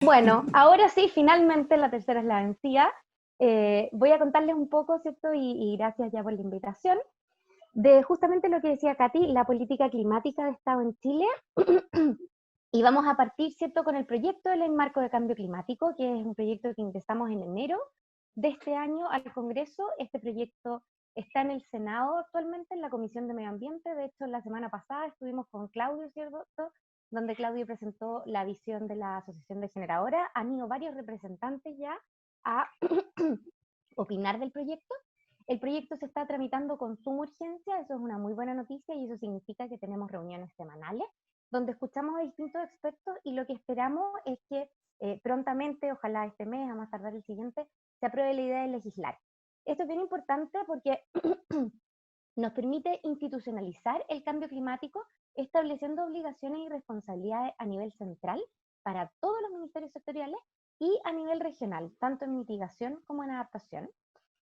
Bueno, ahora sí, finalmente la tercera es la vencida. Voy a contarles un poco, ¿cierto? Y gracias ya por la invitación, de justamente lo que decía Katy, la política climática de Estado en Chile. Y vamos a partir, ¿cierto?, con el proyecto de ley marco de cambio climático, que es un proyecto que ingresamos en enero de este año al Congreso. Este proyecto está en el Senado actualmente, en la Comisión de Medio Ambiente. De hecho, la semana pasada estuvimos con Claudio, ¿cierto?, donde Claudio presentó la visión de la Asociación de Generadoras. Han ido varios representantes ya a opinar del proyecto. El proyecto se está tramitando con suma urgencia, eso es una muy buena noticia y eso significa que tenemos reuniones semanales donde escuchamos a distintos expertos y lo que esperamos es que prontamente, ojalá este mes, a más tardar el siguiente, se apruebe la idea de legislar. Esto es bien importante porque nos permite institucionalizar el cambio climático, estableciendo obligaciones y responsabilidades a nivel central para todos los ministerios sectoriales y a nivel regional, tanto en mitigación como en adaptación.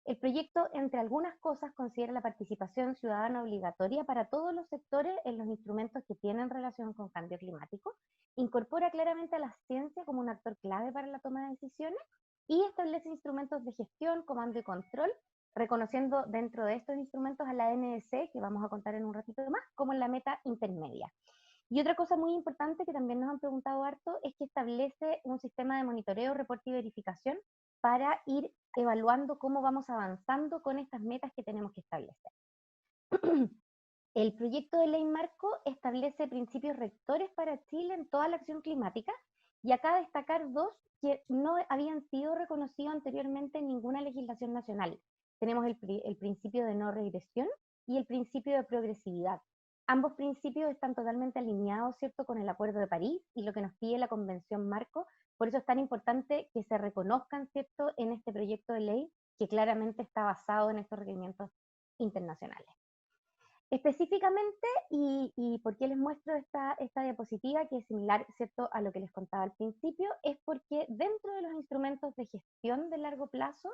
El proyecto, entre algunas cosas, considera la participación ciudadana obligatoria para todos los sectores en los instrumentos que tienen relación con cambio climático, incorpora claramente a la ciencia como un actor clave para la toma de decisiones y establece instrumentos de gestión, comando y control, reconociendo dentro de estos instrumentos a la NDC, que vamos a contar en un ratito más, como la meta intermedia. Y otra cosa muy importante que también nos han preguntado harto es que establece un sistema de monitoreo, reporte y verificación para ir evaluando cómo vamos avanzando con estas metas que tenemos que establecer. El proyecto de ley marco establece principios rectores para Chile en toda la acción climática y acá destacar dos que no habían sido reconocidos anteriormente en ninguna legislación nacional. Tenemos el principio de no regresión y el principio de progresividad. Ambos principios están totalmente alineados, ¿cierto?, con el Acuerdo de París y lo que nos pide la Convención Marco. Por eso es tan importante que se reconozcan, ¿cierto?, en este proyecto de ley que claramente está basado en estos requerimientos internacionales. Específicamente, y por qué les muestro esta diapositiva, que es similar, ¿cierto?, a lo que les contaba al principio, es porque dentro de los instrumentos de gestión de largo plazo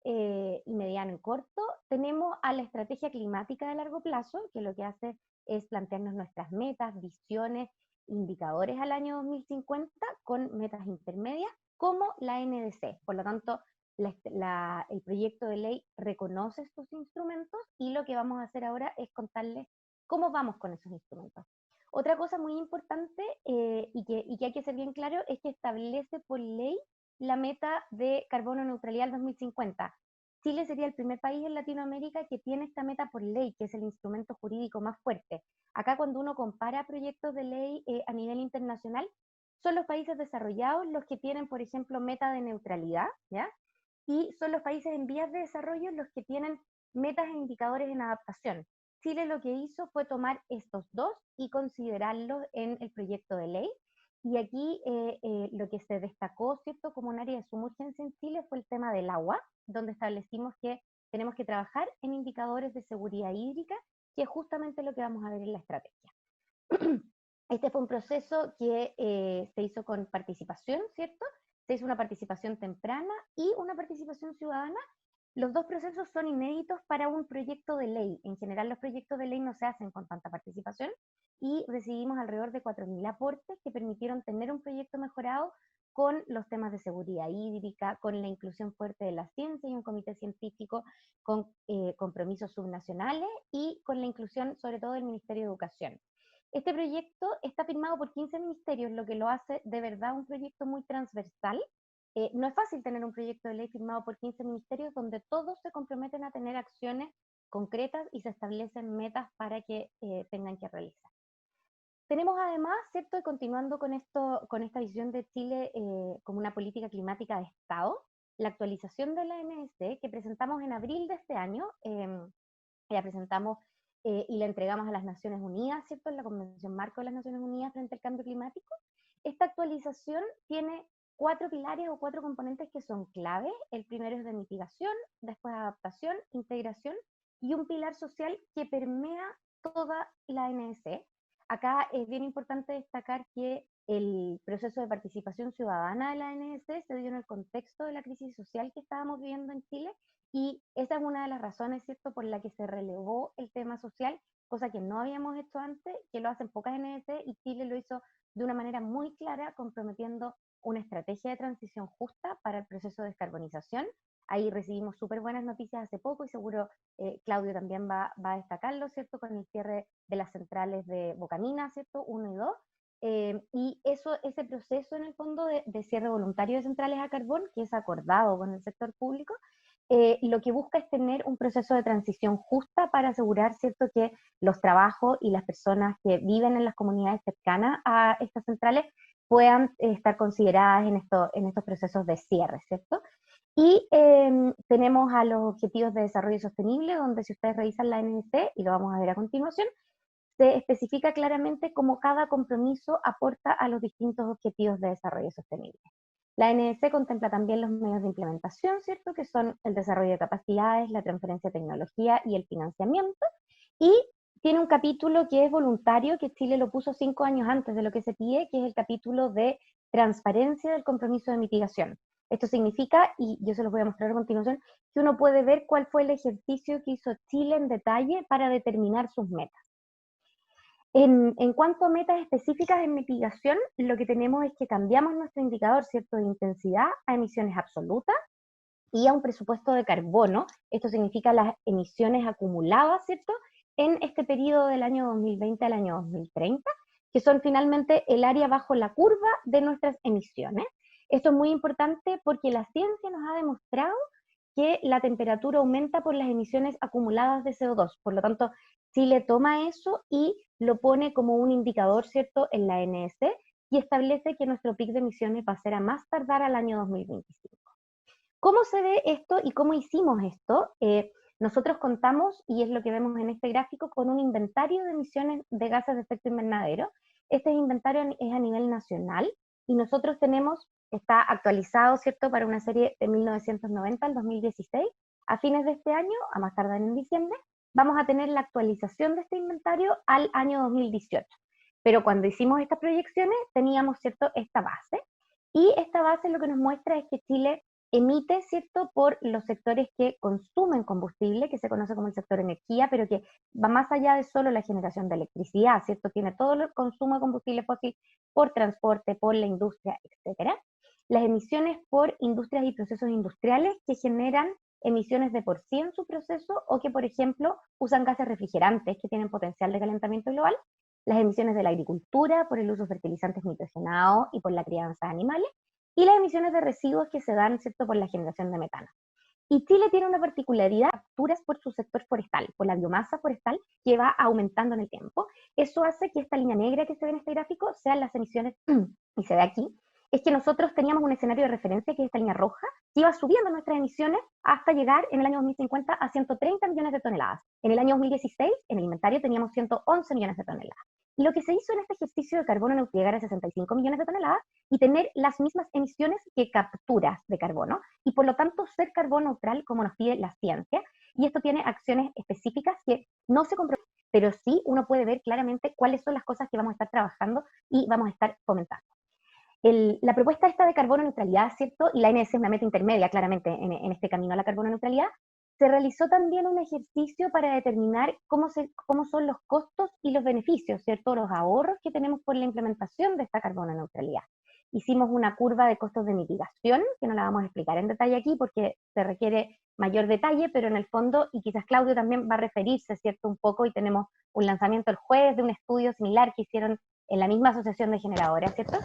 y mediano y corto, tenemos a la estrategia climática de largo plazo, que lo que hace es plantearnos nuestras metas, visiones, indicadores al año 2050 con metas intermedias, como la NDC. Por lo tanto, el proyecto de ley reconoce estos instrumentos y lo que vamos a hacer ahora es contarles cómo vamos con esos instrumentos. Otra cosa muy importante y que hay que ser bien claro es que establece por ley la meta de carbono neutralidad al 2050. Chile sería el primer país en Latinoamérica que tiene esta meta por ley, que es el instrumento jurídico más fuerte. Acá cuando uno compara proyectos de ley a nivel internacional, son los países desarrollados los que tienen, por ejemplo, meta de neutralidad, ¿ya? Y son los países en vías de desarrollo los que tienen metas e indicadores en adaptación. Chile lo que hizo fue tomar estos dos y considerarlos en el proyecto de ley. Y aquí lo que se destacó, ¿cierto?, como un área de suma urgencia en Chile fue el tema del agua, donde establecimos que tenemos que trabajar en indicadores de seguridad hídrica, que es justamente lo que vamos a ver en la estrategia. Este fue un proceso que se hizo con participación, ¿cierto? Se hizo una participación temprana y una participación ciudadana. Los dos procesos son inéditos para un proyecto de ley. En general los proyectos de ley no se hacen con tanta participación y recibimos alrededor de 4.000 aportes que permitieron tener un proyecto mejorado con los temas de seguridad hídrica, con la inclusión fuerte de la ciencia y un comité científico con compromisos subnacionales y con la inclusión sobre todo del Ministerio de Educación. Este proyecto está firmado por 15 ministerios, lo que lo hace de verdad un proyecto muy transversal. No es fácil tener un proyecto de ley firmado por 15 ministerios donde todos se comprometen a tener acciones concretas y se establecen metas para que tengan que realizar. Tenemos además, ¿cierto?, y continuando con esta visión de Chile como una política climática de Estado, la actualización de la NDC que presentamos en abril de este año, la presentamos y la entregamos a las Naciones Unidas, ¿cierto?, en la Convención Marco de las Naciones Unidas frente al cambio climático. Esta actualización tiene 4 pilares o 4 componentes que son claves. El primero es de mitigación, después adaptación, integración y un pilar social que permea toda la NDC. Acá es bien importante destacar que el proceso de participación ciudadana de la NDC se dio en el contexto de la crisis social que estábamos viviendo en Chile y esa es una de las razones, ¿cierto?, por la que se relevó el tema social, cosa que no habíamos hecho antes, que lo hacen pocas NDC y Chile lo hizo de una manera muy clara, comprometiendo una estrategia de transición justa para el proceso de descarbonización. Ahí recibimos súper buenas noticias hace poco y seguro Claudio también va a destacarlo, ¿cierto? Con el cierre de las centrales de Bocamina, ¿cierto? 1 y 2. Y ese proceso en el fondo de cierre voluntario de centrales a carbón, que es acordado con el sector público, lo que busca es tener un proceso de transición justa para asegurar, ¿cierto?, que los trabajos y las personas que viven en las comunidades cercanas a estas centrales puedan estar consideradas en estos procesos de cierre, ¿cierto? Y tenemos a los Objetivos de Desarrollo Sostenible, donde si ustedes revisan la NDC, y lo vamos a ver a continuación, se especifica claramente cómo cada compromiso aporta a los distintos Objetivos de Desarrollo Sostenible. La NDC contempla también los medios de implementación, ¿cierto?, que son el desarrollo de capacidades, la transferencia de tecnología y el financiamiento, y tiene un capítulo que es voluntario, que Chile lo puso 5 años antes de lo que se pide, que es el capítulo de transparencia del compromiso de mitigación. Esto significa, y yo se los voy a mostrar a continuación, que uno puede ver cuál fue el ejercicio que hizo Chile en detalle para determinar sus metas. En cuanto a metas específicas en mitigación, lo que tenemos es que cambiamos nuestro indicador, ¿cierto?, de intensidad a emisiones absolutas y a un presupuesto de carbono. Esto significa las emisiones acumuladas, ¿cierto?, en este periodo del año 2020 al año 2030, que son finalmente el área bajo la curva de nuestras emisiones. Esto es muy importante porque la ciencia nos ha demostrado que la temperatura aumenta por las emisiones acumuladas de CO2. Por lo tanto, Chile toma eso y lo pone como un indicador, ¿cierto?, en la NS y establece que nuestro pic de emisiones va a ser a más tardar al año 2025. ¿Cómo se ve esto y cómo hicimos esto? Nosotros contamos, y es lo que vemos en este gráfico, con un inventario de emisiones de gases de efecto invernadero. Este inventario es a nivel nacional y nosotros tenemos, está actualizado, ¿cierto?, para una serie de 1990 al 2016. A fines de este año, a más tardar en diciembre, vamos a tener la actualización de este inventario al año 2018. Pero cuando hicimos estas proyecciones teníamos, ¿cierto?, esta base. Y esta base lo que nos muestra es que Chile emite, ¿cierto?, por los sectores que consumen combustible, que se conoce como el sector energía, pero que va más allá de solo la generación de electricidad, ¿cierto? Tiene todo el consumo de combustible fósil por transporte, por la industria, etcétera. Las emisiones por industrias y procesos industriales que generan emisiones de por sí en su proceso o que, por ejemplo, usan gases refrigerantes que tienen potencial de calentamiento global. Las emisiones de la agricultura por el uso de fertilizantes nitrogenados y por la crianza de animales, y las emisiones de residuos que se dan, ¿cierto?, por la generación de metano. Y Chile tiene una particularidad, capturas por su sector forestal, por la biomasa forestal, que va aumentando en el tiempo. Eso hace que esta línea negra que se ve en este gráfico sean las emisiones, y se ve aquí, es que nosotros teníamos un escenario de referencia, que es esta línea roja, que iba subiendo nuestras emisiones hasta llegar en el año 2050 a 130 millones de toneladas. En el año 2016, en el inventario, teníamos 111 millones de toneladas. Y lo que se hizo en este ejercicio de carbono neutral, llegar a 65 millones de toneladas y tener las mismas emisiones que capturas de carbono, y por lo tanto ser carbono neutral como nos pide la ciencia, y esto tiene acciones específicas que no se comprometen, pero sí uno puede ver claramente cuáles son las cosas que vamos a estar trabajando y vamos a estar fomentando. La propuesta esta de carbono neutralidad, ¿cierto? Y la ANS es una meta intermedia, claramente, en este camino a la carbono neutralidad. Se realizó también un ejercicio para determinar cómo son los costos y los beneficios, ¿cierto? Los ahorros que tenemos por la implementación de esta carbono neutralidad. Hicimos una curva de costos de mitigación, que no la vamos a explicar en detalle aquí porque se requiere mayor detalle, pero en el fondo, y quizás Claudio también va a referirse, ¿cierto?, un poco, y tenemos un lanzamiento el jueves de un estudio similar que hicieron en la misma asociación de generadoras, ¿cierto?,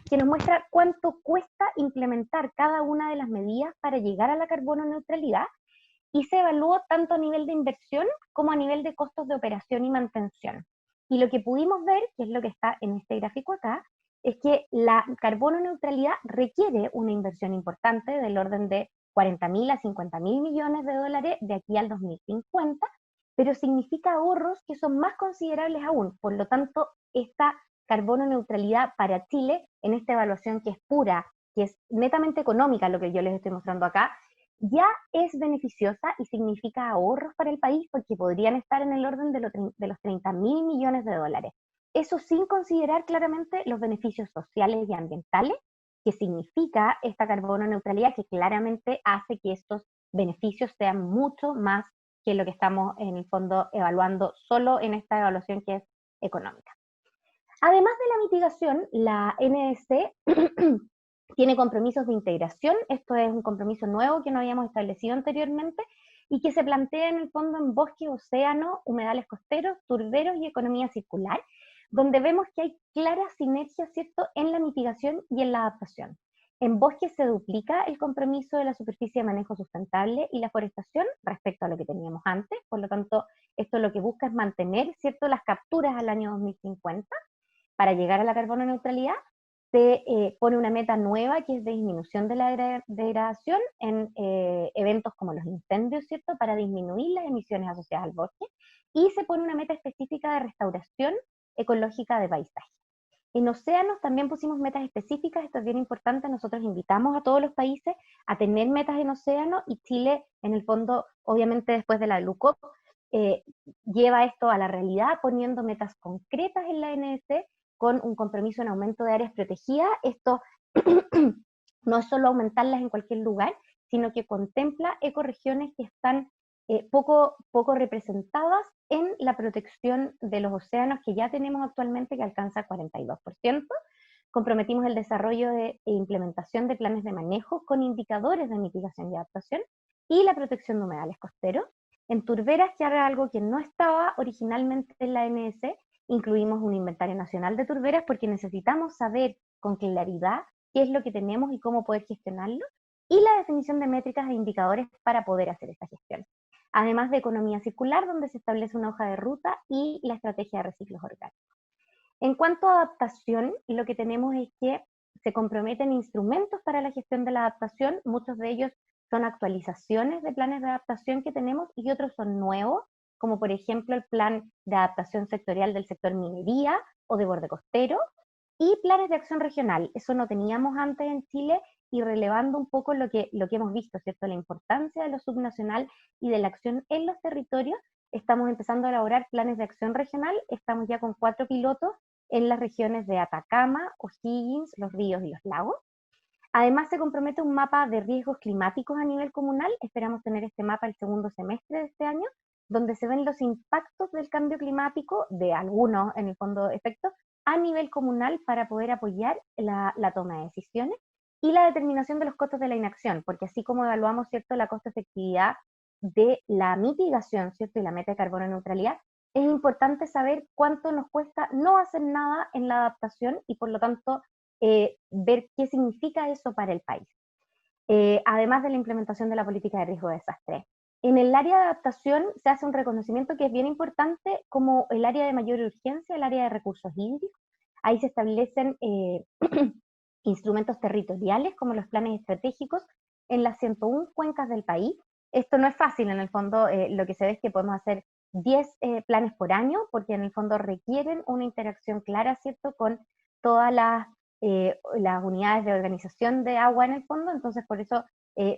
que nos muestra cuánto cuesta implementar cada una de las medidas para llegar a la carbono neutralidad, y se evaluó tanto a nivel de inversión como a nivel de costos de operación y mantención. Y lo que pudimos ver, que es lo que está en este gráfico acá, es que la carbono neutralidad requiere una inversión importante del orden de 40.000 a 50.000 millones de dólares de aquí al 2050, pero significa ahorros que son más considerables aún. Por lo tanto, esta carbono neutralidad para Chile, en esta evaluación que es pura, que es netamente económica, lo que yo les estoy mostrando acá, ya es beneficiosa y significa ahorros para el país porque podrían estar en el orden de los 30.000 millones de dólares. Eso sin considerar claramente los beneficios sociales y ambientales que significa esta carbono neutralidad, que claramente hace que estos beneficios sean mucho más que lo que estamos en el fondo evaluando solo en esta evaluación que es económica. Además de la mitigación, la NDC tiene compromisos de integración, esto es un compromiso nuevo que no habíamos establecido anteriormente, y que se plantea en el fondo en bosque, océano, humedales costeros, turberos y economía circular, donde vemos que hay claras sinergias, ¿cierto?, en la mitigación y en la adaptación. En bosque se duplica el compromiso de la superficie de manejo sustentable y la forestación respecto a lo que teníamos antes, por lo tanto, esto lo que busca es mantener, ¿cierto?, las capturas al año 2050 para llegar a la carbono neutralidad. Se pone una meta nueva que es de disminución de la degradación en eventos como los incendios, ¿cierto?, para disminuir las emisiones asociadas al bosque, y se pone una meta específica de restauración ecológica de paisajes. En océanos también pusimos metas específicas, esto es bien importante, nosotros invitamos a todos los países a tener metas en océano, y Chile, en el fondo, obviamente después de la LUCOP, eh, lleva esto a la realidad poniendo metas concretas en la NDC con un compromiso en aumento de áreas protegidas. Esto no es solo aumentarlas en cualquier lugar, sino que contempla ecorregiones que están poco representadas en la protección de los océanos que ya tenemos actualmente, que alcanza 42%. Comprometimos el desarrollo e implementación de planes de manejo con indicadores de mitigación y adaptación, y la protección de humedales costeros. En turberas, que era algo que no estaba originalmente en la ANS, incluimos un inventario nacional de turberas porque necesitamos saber con claridad qué es lo que tenemos y cómo poder gestionarlo, y la definición de métricas e indicadores para poder hacer esta gestión. Además de economía circular, donde se establece una hoja de ruta, y la estrategia de reciclos orgánicos. En cuanto a adaptación, lo que tenemos es que se comprometen instrumentos para la gestión de la adaptación, muchos de ellos son actualizaciones de planes de adaptación que tenemos y otros son nuevos, como por ejemplo el plan de adaptación sectorial del sector minería o de borde costero, y planes de acción regional. Eso no teníamos antes en Chile, y relevando un poco lo que hemos visto, ¿cierto?, la importancia de lo subnacional y de la acción en los territorios. Estamos empezando a elaborar planes de acción regional, estamos ya con 4 pilotos en las regiones de Atacama, O'Higgins, Los Ríos y Los Lagos. Además, se compromete un mapa de riesgos climáticos a nivel comunal. Esperamos tener este mapa el segundo semestre de este año, donde se ven los impactos del cambio climático, de algunos, en el fondo, efectos, a nivel comunal, para poder apoyar la toma de decisiones y la determinación de los costos de la inacción, porque así como evaluamos, ¿cierto?, la costo-efectividad de la mitigación, ¿cierto?, y la meta de carbono neutralidad, es importante saber cuánto nos cuesta no hacer nada en la adaptación, y por lo tanto ver qué significa eso para el país. Además de la implementación de la política de riesgo de desastre. En el área de adaptación se hace un reconocimiento que es bien importante como el área de mayor urgencia, el área de recursos hídricos. Ahí se establecen instrumentos territoriales como los planes estratégicos en las 101 cuencas del país. Esto no es fácil, en el fondo lo que se ve es que podemos hacer 10 planes por año, porque en el fondo requieren una interacción clara, ¿cierto?, con todas las unidades de organización de agua en el fondo. Entonces por eso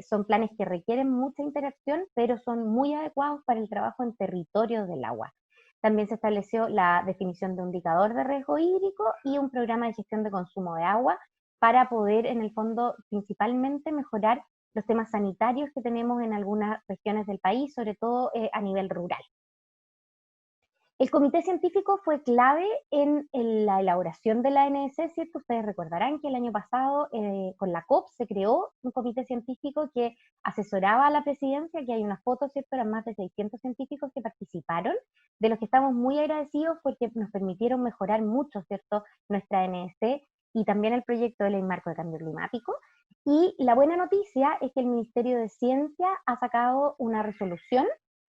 son planes que requieren mucha interacción, pero son muy adecuados para el trabajo en territorio del agua. También se estableció la definición de un indicador de riesgo hídrico y un programa de gestión de consumo de agua, para poder, en el fondo, principalmente mejorar los temas sanitarios que tenemos en algunas regiones del país, sobre todo a nivel rural. El comité científico fue clave en la elaboración de la ANS, ¿cierto? Ustedes recordarán que el año pasado con la COP se creó un comité científico que asesoraba a la presidencia, que hay unas fotos, ¿cierto? Eran más de 600 científicos que participaron, de los que estamos muy agradecidos porque nos permitieron mejorar mucho, ¿cierto?, nuestra ANS y también el proyecto de ley marco de cambio climático. Y la buena noticia es que el Ministerio de Ciencia ha sacado una resolución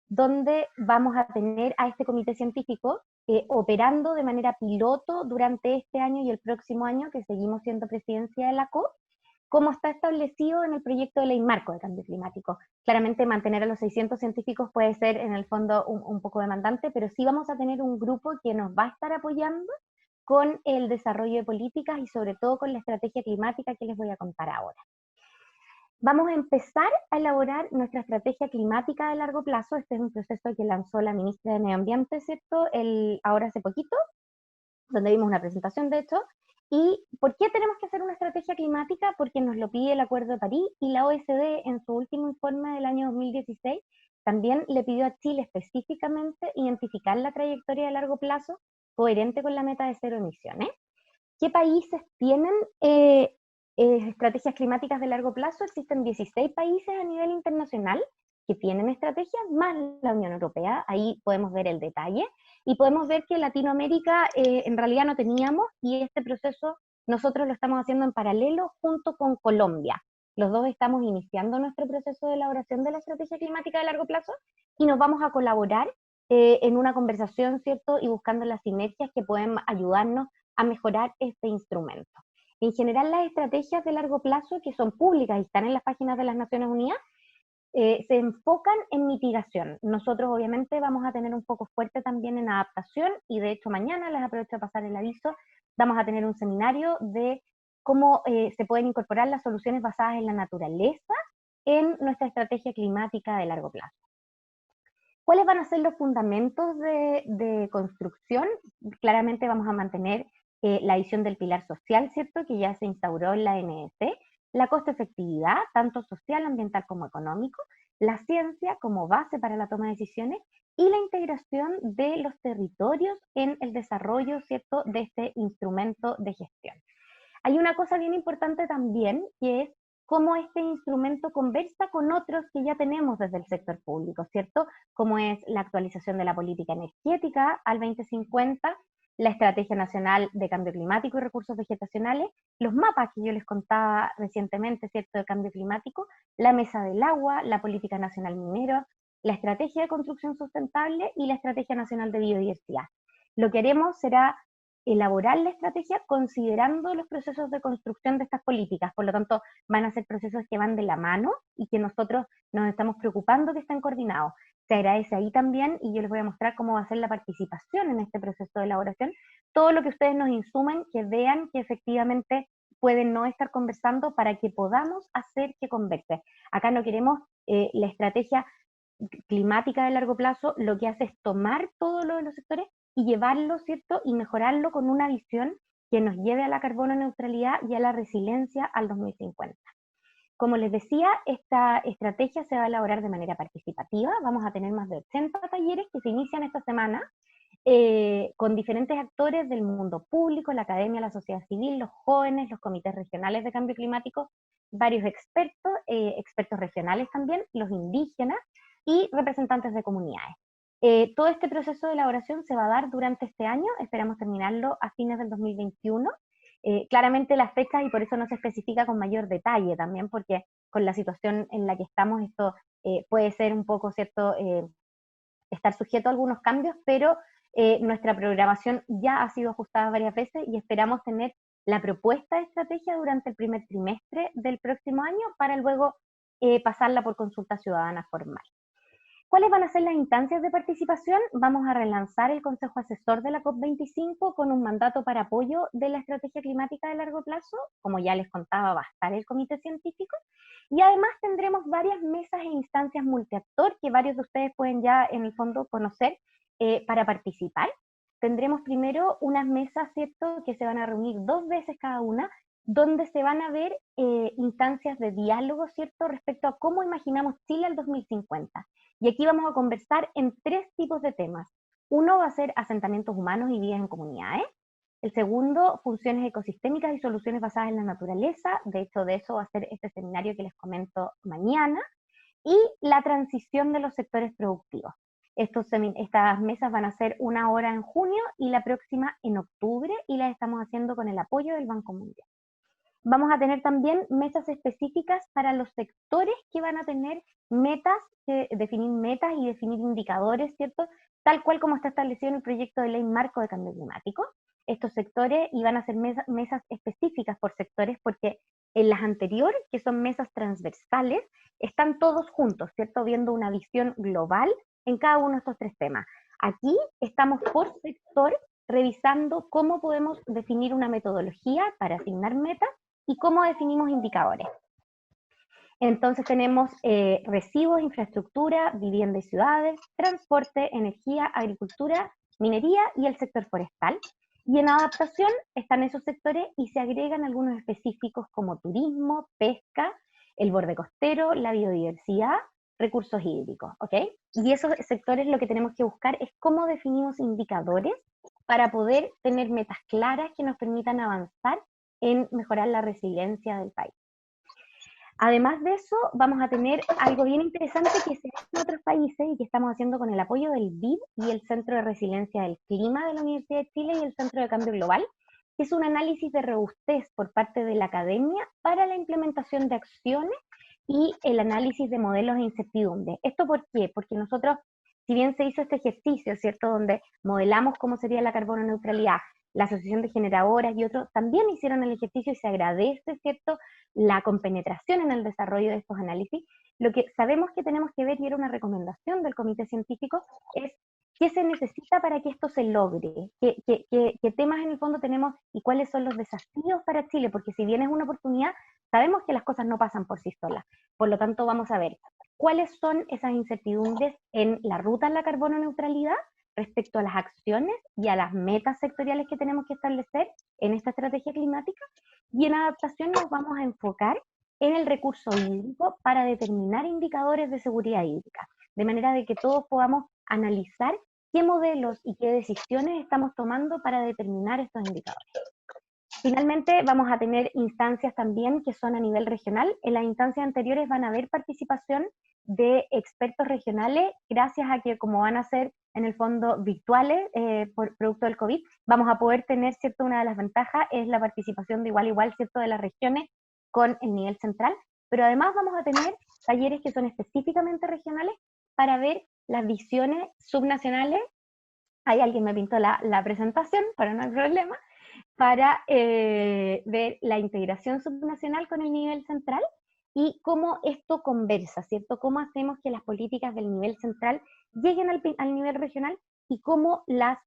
donde vamos a tener a este comité científico operando de manera piloto durante este año y el próximo año, que seguimos siendo presidencia de la COP, como está establecido en el proyecto de ley marco de cambio climático. Claramente mantener a los 600 científicos puede ser en el fondo un poco demandante, pero sí vamos a tener un grupo que nos va a estar apoyando con el desarrollo de políticas y sobre todo con la estrategia climática que les voy a contar ahora. Vamos a empezar a elaborar nuestra estrategia climática de largo plazo. Este es un proceso que lanzó la ministra de Medio Ambiente, ¿cierto?, ahora hace poquito, donde vimos una presentación, de hecho. ¿Y por qué tenemos que hacer una estrategia climática? Porque nos lo pide el Acuerdo de París, y la OECD en su último informe del año 2016 también le pidió a Chile específicamente identificar la trayectoria de largo plazo coherente con la meta de cero emisiones. ¿Qué países tienen estrategias climáticas de largo plazo, existen 16 países a nivel internacional que tienen estrategias, más la Unión Europea. Ahí podemos ver el detalle y podemos ver que Latinoamérica en realidad no teníamos, y este proceso nosotros lo estamos haciendo en paralelo junto con Colombia. Los dos estamos iniciando nuestro proceso de elaboración de la estrategia climática de largo plazo y nos vamos a colaborar en una conversación, ¿cierto? Y buscando las sinergias que pueden ayudarnos a mejorar este instrumento. En general, las estrategias de largo plazo que son públicas y están en las páginas de las Naciones Unidas se enfocan en mitigación. Nosotros obviamente vamos a tener un foco fuerte también en adaptación, y de hecho mañana, les aprovecho de pasar el aviso, vamos a tener un seminario de cómo se pueden incorporar las soluciones basadas en la naturaleza en nuestra estrategia climática de largo plazo. ¿Cuáles van a ser los fundamentos de construcción? Claramente vamos a mantener la visión del pilar social, ¿cierto?, que ya se instauró en la NDC, la costo-efectividad, tanto social, ambiental como económico, la ciencia como base para la toma de decisiones y la integración de los territorios en el desarrollo, ¿cierto?, de este instrumento de gestión. Hay una cosa bien importante también, que es cómo este instrumento conversa con otros que ya tenemos desde el sector público, ¿cierto? Como es la actualización de la política energética al 2050, la Estrategia Nacional de Cambio Climático y Recursos Vegetacionales, los mapas que yo les contaba recientemente, ¿cierto?, de cambio climático, la Mesa del Agua, la Política Nacional Minera, la Estrategia de Construcción Sustentable y la Estrategia Nacional de Biodiversidad. Lo que haremos será elaborar la estrategia considerando los procesos de construcción de estas políticas. Por lo tanto, van a ser procesos que van de la mano y que nosotros nos estamos preocupando que estén coordinados. Se agradece ahí también, y yo les voy a mostrar cómo va a ser la participación en este proceso de elaboración, todo lo que ustedes nos insumen, que vean que efectivamente pueden no estar conversando para que podamos hacer que converse. Acá no queremos la estrategia climática de largo plazo, lo que hace es tomar todos los sectores y llevarlo, ¿cierto?, y mejorarlo con una visión que nos lleve a la carbono neutralidad y a la resiliencia al 2050. Como les decía, esta estrategia se va a elaborar de manera participativa. Vamos a tener más de 80 talleres que se inician esta semana con diferentes actores del mundo público, la academia, la sociedad civil, los jóvenes, los comités regionales de cambio climático, varios expertos, expertos regionales también, los indígenas y representantes de comunidades. Todo este proceso de elaboración se va a dar durante este año, esperamos terminarlo a fines del 2021. Claramente las fechas, y por eso no se especifica con mayor detalle también, porque con la situación en la que estamos esto puede ser un poco, ¿cierto?, estar sujeto a algunos cambios, pero nuestra programación ya ha sido ajustada varias veces y esperamos tener la propuesta de estrategia durante el primer trimestre del próximo año para luego pasarla por consulta ciudadana formal. ¿Cuáles van a ser las instancias de participación? Vamos a relanzar el Consejo Asesor de la COP25 con un mandato para apoyo de la estrategia climática de largo plazo. Como ya les contaba, va a estar el comité científico. Y además tendremos varias mesas e instancias multiactor que varios de ustedes pueden ya en el fondo conocer para participar. Tendremos primero unas mesas, ¿cierto?, que se van a reunir 2 veces cada una, donde se van a ver instancias de diálogo, ¿cierto?, respecto a cómo imaginamos Chile al 2050. Y aquí vamos a conversar en 3 tipos de temas. Uno va a ser asentamientos humanos y vidas en comunidades. El segundo, funciones ecosistémicas y soluciones basadas en la naturaleza. De hecho, de eso va a ser este seminario que les comento mañana. Y la transición de los sectores productivos. Estas mesas van a ser una hora en junio y la próxima en octubre, y las estamos haciendo con el apoyo del Banco Mundial. Vamos a tener también mesas específicas para los sectores que van a tener metas, definir metas y definir indicadores, ¿cierto? Tal cual como está establecido en el proyecto de ley marco de cambio climático. Estos sectores, y van a ser mesas específicas por sectores, porque en las anteriores, que son mesas transversales, están todos juntos, ¿cierto? Viendo una visión global en cada uno de estos 3 temas. Aquí estamos por sector revisando cómo podemos definir una metodología para asignar metas y cómo definimos indicadores. Entonces tenemos residuos, infraestructura, vivienda y ciudades, transporte, energía, agricultura, minería y el sector forestal. Y en adaptación están esos sectores y se agregan algunos específicos como turismo, pesca, el borde costero, la biodiversidad, recursos hídricos, ¿ok? Y esos sectores lo que tenemos que buscar es cómo definimos indicadores para poder tener metas claras que nos permitan avanzar en mejorar la resiliencia del país. Además de eso, vamos a tener algo bien interesante que se hace en otros países y que estamos haciendo con el apoyo del BID y el Centro de Resiliencia del Clima de la Universidad de Chile y el Centro de Cambio Global, que es un análisis de robustez por parte de la academia para la implementación de acciones y el análisis de modelos de incertidumbre. ¿Esto por qué? Porque nosotros, si bien se hizo este ejercicio, ¿cierto?, donde modelamos cómo sería la carbono neutralidad, la Asociación de Generadoras y otros también hicieron el ejercicio y se agradece, ¿cierto?, la compenetración en el desarrollo de estos análisis. Lo que sabemos que tenemos que ver, y era una recomendación del comité científico, es qué se necesita para que esto se logre, qué temas en el fondo tenemos y cuáles son los desafíos para Chile, porque si bien es una oportunidad, sabemos que las cosas no pasan por sí solas. Por lo tanto, vamos a ver cuáles son esas incertidumbres en la ruta a la carbono neutralidad respecto a las acciones y a las metas sectoriales que tenemos que establecer en esta estrategia climática, y en adaptación nos vamos a enfocar en el recurso hídrico para determinar indicadores de seguridad hídrica, de manera de que todos podamos analizar qué modelos y qué decisiones estamos tomando para determinar estos indicadores. Finalmente, vamos a tener instancias también que son a nivel regional. En las instancias anteriores van a haber participación de expertos regionales, gracias a que como van a ser en el fondo virtuales por producto del COVID, vamos a poder tener, ¿cierto? Una de las ventajas es la participación de igual a igual, ¿cierto?, de las regiones con el nivel central, pero además vamos a tener talleres que son específicamente regionales para ver las visiones subnacionales. Ahí alguien me pintó la presentación, pero no hay problema, para ver la integración subnacional con el nivel central y cómo esto conversa, ¿cierto? Cómo hacemos que las políticas del nivel central lleguen al nivel regional y cómo las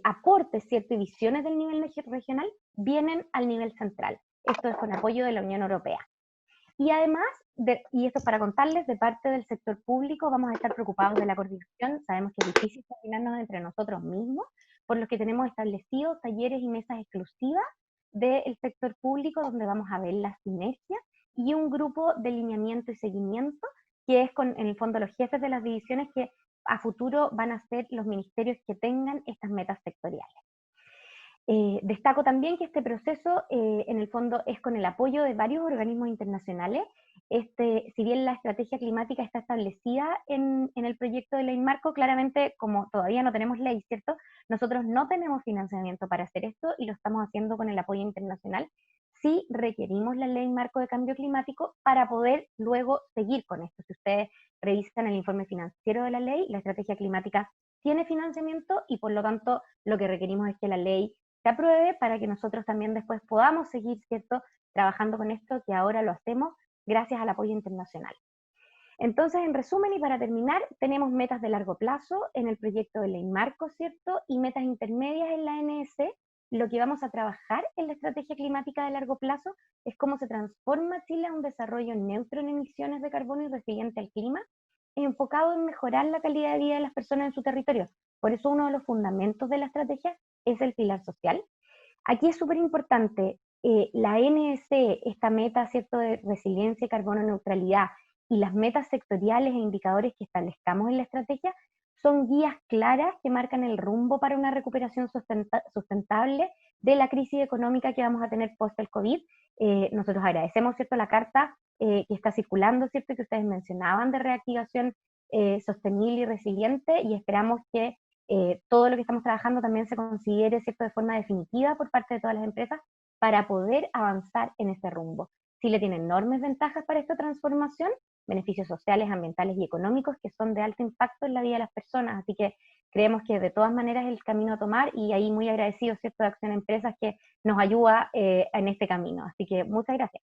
aportes, ¿cierto?, y visiones del nivel regional vienen al nivel central. Esto es con apoyo de la Unión Europea. Y además, y esto es para contarles, de parte del sector público vamos a estar preocupados de la coordinación. Sabemos que es difícil coordinarnos entre nosotros mismos, por lo que tenemos establecidos talleres y mesas exclusivas del sector público donde vamos a ver las sinergias y un grupo de lineamiento y seguimiento que es con, en el fondo, los jefes de las divisiones que a futuro van a ser los ministerios que tengan estas metas sectoriales. Destaco también que este proceso, en el fondo, es con el apoyo de varios organismos internacionales. Si bien la estrategia climática está establecida en el proyecto de ley marco, claramente, como todavía no tenemos ley, ¿cierto?, nosotros no tenemos financiamiento para hacer esto y lo estamos haciendo con el apoyo internacional. Sí requerimos la ley marco de cambio climático para poder luego seguir con esto. Si ustedes revisan el informe financiero de la ley, la estrategia climática tiene financiamiento y por lo tanto lo que requerimos es que la ley se apruebe para que nosotros también después podamos seguir, ¿cierto?, trabajando con esto, que ahora lo hacemos gracias al apoyo internacional. Entonces, en resumen y para terminar, tenemos metas de largo plazo en el proyecto de ley marco, ¿cierto?, y metas intermedias en la ANS. Lo que vamos a trabajar en la estrategia climática de largo plazo es cómo se transforma Chile a un desarrollo neutro en emisiones de carbono y resiliente al clima, enfocado en mejorar la calidad de vida de las personas en su territorio. Por eso uno de los fundamentos de la estrategia es el pilar social. Aquí es súper importante, la NS, esta meta, ¿cierto?, de resiliencia y carbono neutralidad, y las metas sectoriales e indicadores que establezcamos en la estrategia son guías claras que marcan el rumbo para una recuperación sustentable de la crisis económica que vamos a tener post el COVID. Nosotros agradecemos, ¿cierto?, la carta que está circulando, ¿cierto?, que ustedes mencionaban de reactivación sostenible y resiliente, y esperamos que todo lo que estamos trabajando también se considere, ¿cierto?, de forma definitiva por parte de todas las empresas para poder avanzar en este rumbo. Chile tiene enormes ventajas para esta transformación, beneficios sociales, ambientales y económicos que son de alto impacto en la vida de las personas, así que creemos que de todas maneras es el camino a tomar, y ahí muy agradecidos, ¿cierto?, de Acción Empresas que nos ayuda en este camino. Así que muchas gracias.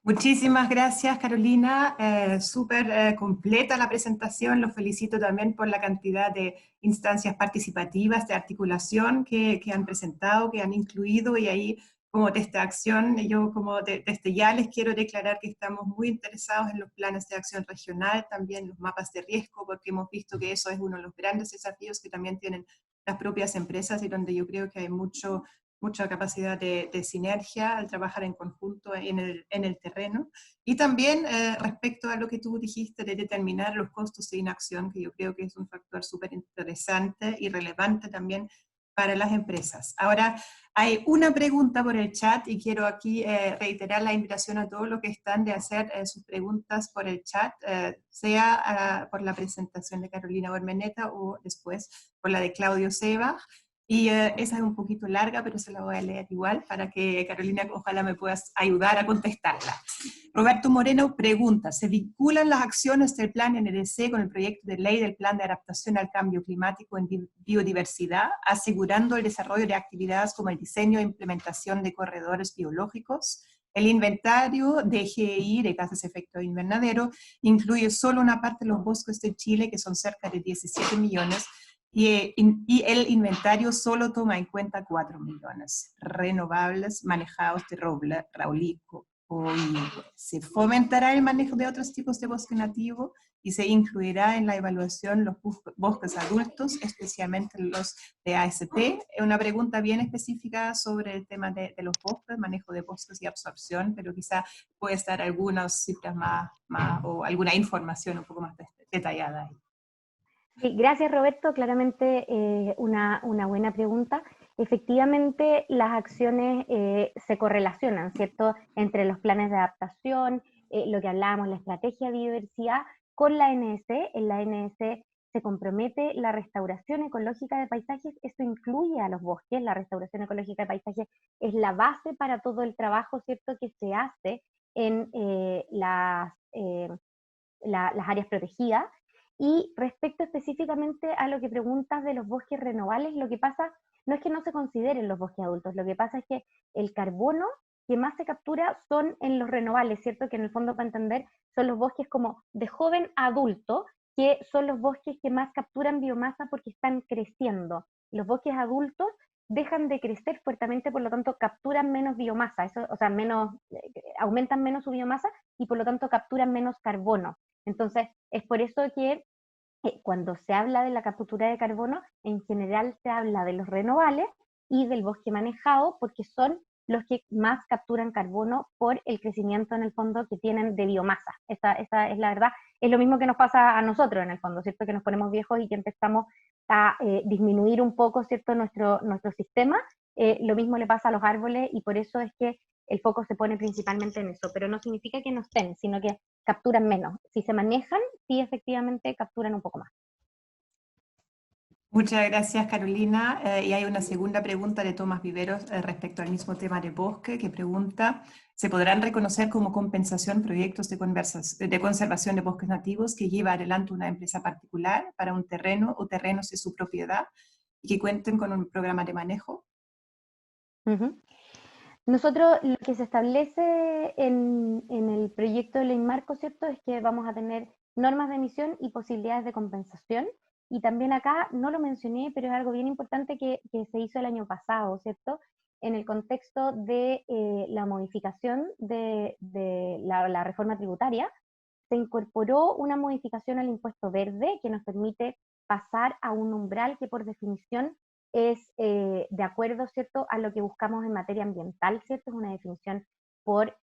Muchísimas gracias, Carolina. Súper completa la presentación. Los felicito también por la cantidad de instancias participativas de articulación que han presentado, que han incluido, y ahí como test de acción, yo como desde ya les quiero declarar que estamos muy interesados en los planes de acción regional, también los mapas de riesgo, porque hemos visto que eso es uno de los grandes desafíos que también tienen las propias empresas y donde yo creo que hay mucha capacidad de sinergia al trabajar en conjunto en el terreno. Y también respecto a lo que tú dijiste de determinar los costos de inacción, que yo creo que es un factor súper interesante y relevante también para las empresas. Ahora, hay una pregunta por el chat y quiero aquí reiterar la invitación a todos los que están de hacer sus preguntas por el chat, sea por la presentación de Carolina Bormeneta o después por la de Claudio Seba. Y esa es un poquito larga, pero se la voy a leer igual para que Carolina ojalá me puedas ayudar a contestarla. Roberto Moreno pregunta, ¿se vinculan las acciones del Plan NDC con el proyecto de ley del Plan de Adaptación al Cambio Climático en Biodiversidad, asegurando el desarrollo de actividades como el diseño e implementación de corredores biológicos? El inventario de GEI, de gases de efecto invernadero, incluye solo una parte de los bosques de Chile, que son cerca de 17 millones, y el inventario solo toma en cuenta 4 millones renovables manejados de roble, raulico. Se fomentará el manejo de otros tipos de bosque nativo y se incluirá en la evaluación los bosques adultos, especialmente los de ASP. Una pregunta bien específica sobre el tema de los bosques, manejo de bosques y absorción, pero quizá puedes dar algunas cifras más o alguna información un poco más detallada ahí. Sí, gracias Roberto, claramente una buena pregunta. Efectivamente, las acciones se correlacionan, ¿cierto?, entre los planes de adaptación, lo que hablábamos, la estrategia de biodiversidad, con la ANS. En la ANS se compromete la restauración ecológica de paisajes, eso incluye a los bosques, la restauración ecológica de paisajes es la base para todo el trabajo, ¿cierto?, que se hace en las áreas protegidas. Y respecto específicamente a lo que preguntas de los bosques renovables, lo que pasa no es que no se consideren los bosques adultos, lo que pasa es que el carbono que más se captura son en los renovables, ¿cierto? Que en el fondo, para entender, son los bosques como de joven a adulto, que son los bosques que más capturan biomasa porque están creciendo. Los bosques adultos dejan de crecer fuertemente, por lo tanto capturan menos biomasa, eso, o sea, aumentan menos su biomasa y por lo tanto capturan menos carbono. Entonces, es por eso que cuando se habla de la captura de carbono, en general se habla de los renovables y del bosque manejado, porque son los que más capturan carbono por el crecimiento en el fondo que tienen de biomasa. Esa es la verdad. Es lo mismo que nos pasa a nosotros en el fondo, ¿cierto? Que nos ponemos viejos y que empezamos a disminuir un poco, ¿cierto?, nuestro sistema. Lo mismo le pasa a los árboles y por eso es que el foco se pone principalmente en eso, pero no significa que no estén, sino que capturan menos. Si se manejan, sí efectivamente capturan un poco más. Muchas gracias, Carolina. Y hay una segunda pregunta de Tomás Viveros respecto al mismo tema de bosque, que pregunta, ¿se podrán reconocer como compensación proyectos de conservación de bosques nativos que lleva adelante una empresa particular para un terreno o terrenos de su propiedad y que cuenten con un programa de manejo? Nosotros lo que se establece en el proyecto de ley marco, ¿cierto?, es que vamos a tener normas de emisión y posibilidades de compensación. Y también acá, no lo mencioné, pero es algo bien importante que se hizo el año pasado, ¿cierto?, en el contexto de la modificación de la reforma tributaria, se incorporó una modificación al impuesto verde que nos permite pasar a un umbral que por definición es de acuerdo, ¿cierto?, a lo que buscamos en materia ambiental, ¿cierto? Es una definición por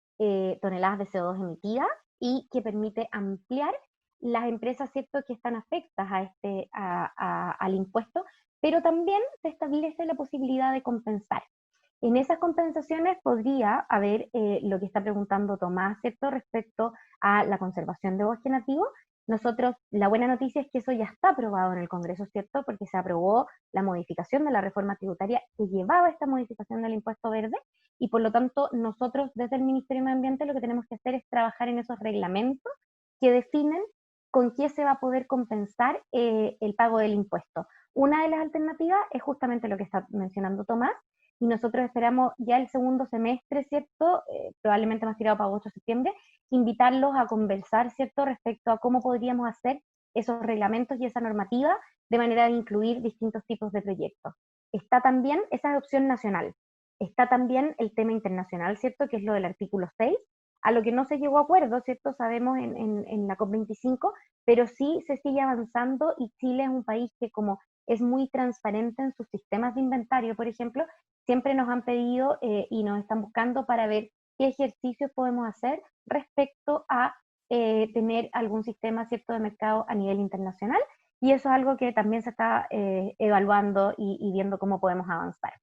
toneladas de CO2 emitidas y que permite ampliar las empresas, ¿cierto?, que están afectas al impuesto, pero también se establece la posibilidad de compensar. En esas compensaciones podría haber lo que está preguntando Tomás, ¿cierto?, respecto a la conservación de bosque nativo. Nosotros, la buena noticia es que eso ya está aprobado en el Congreso, ¿cierto?, porque se aprobó la modificación de la reforma tributaria que llevaba esta modificación del impuesto verde, y por lo tanto nosotros desde el Ministerio de Medio Ambiente lo que tenemos que hacer es trabajar en esos reglamentos que definen con qué se va a poder compensar el pago del impuesto. Una de las alternativas es justamente lo que está mencionando Tomás, y nosotros esperamos ya el segundo semestre, ¿cierto?, probablemente más tirado para agosto o septiembre, invitarlos a conversar, ¿cierto?, respecto a cómo podríamos hacer esos reglamentos y esa normativa de manera de incluir distintos tipos de proyectos. Está también, esa es opción nacional, está también el tema internacional, ¿cierto?, que es lo del artículo 6, a lo que no se llegó a acuerdo, ¿cierto?, sabemos en la COP25, pero sí se sigue avanzando y Chile es un país que como es muy transparente en sus sistemas de inventario, por ejemplo, siempre nos han pedido y nos están buscando para ver qué ejercicios podemos hacer respecto a tener algún sistema, ¿cierto?, de mercado a nivel internacional, y eso es algo que también se está evaluando y viendo cómo podemos avanzar.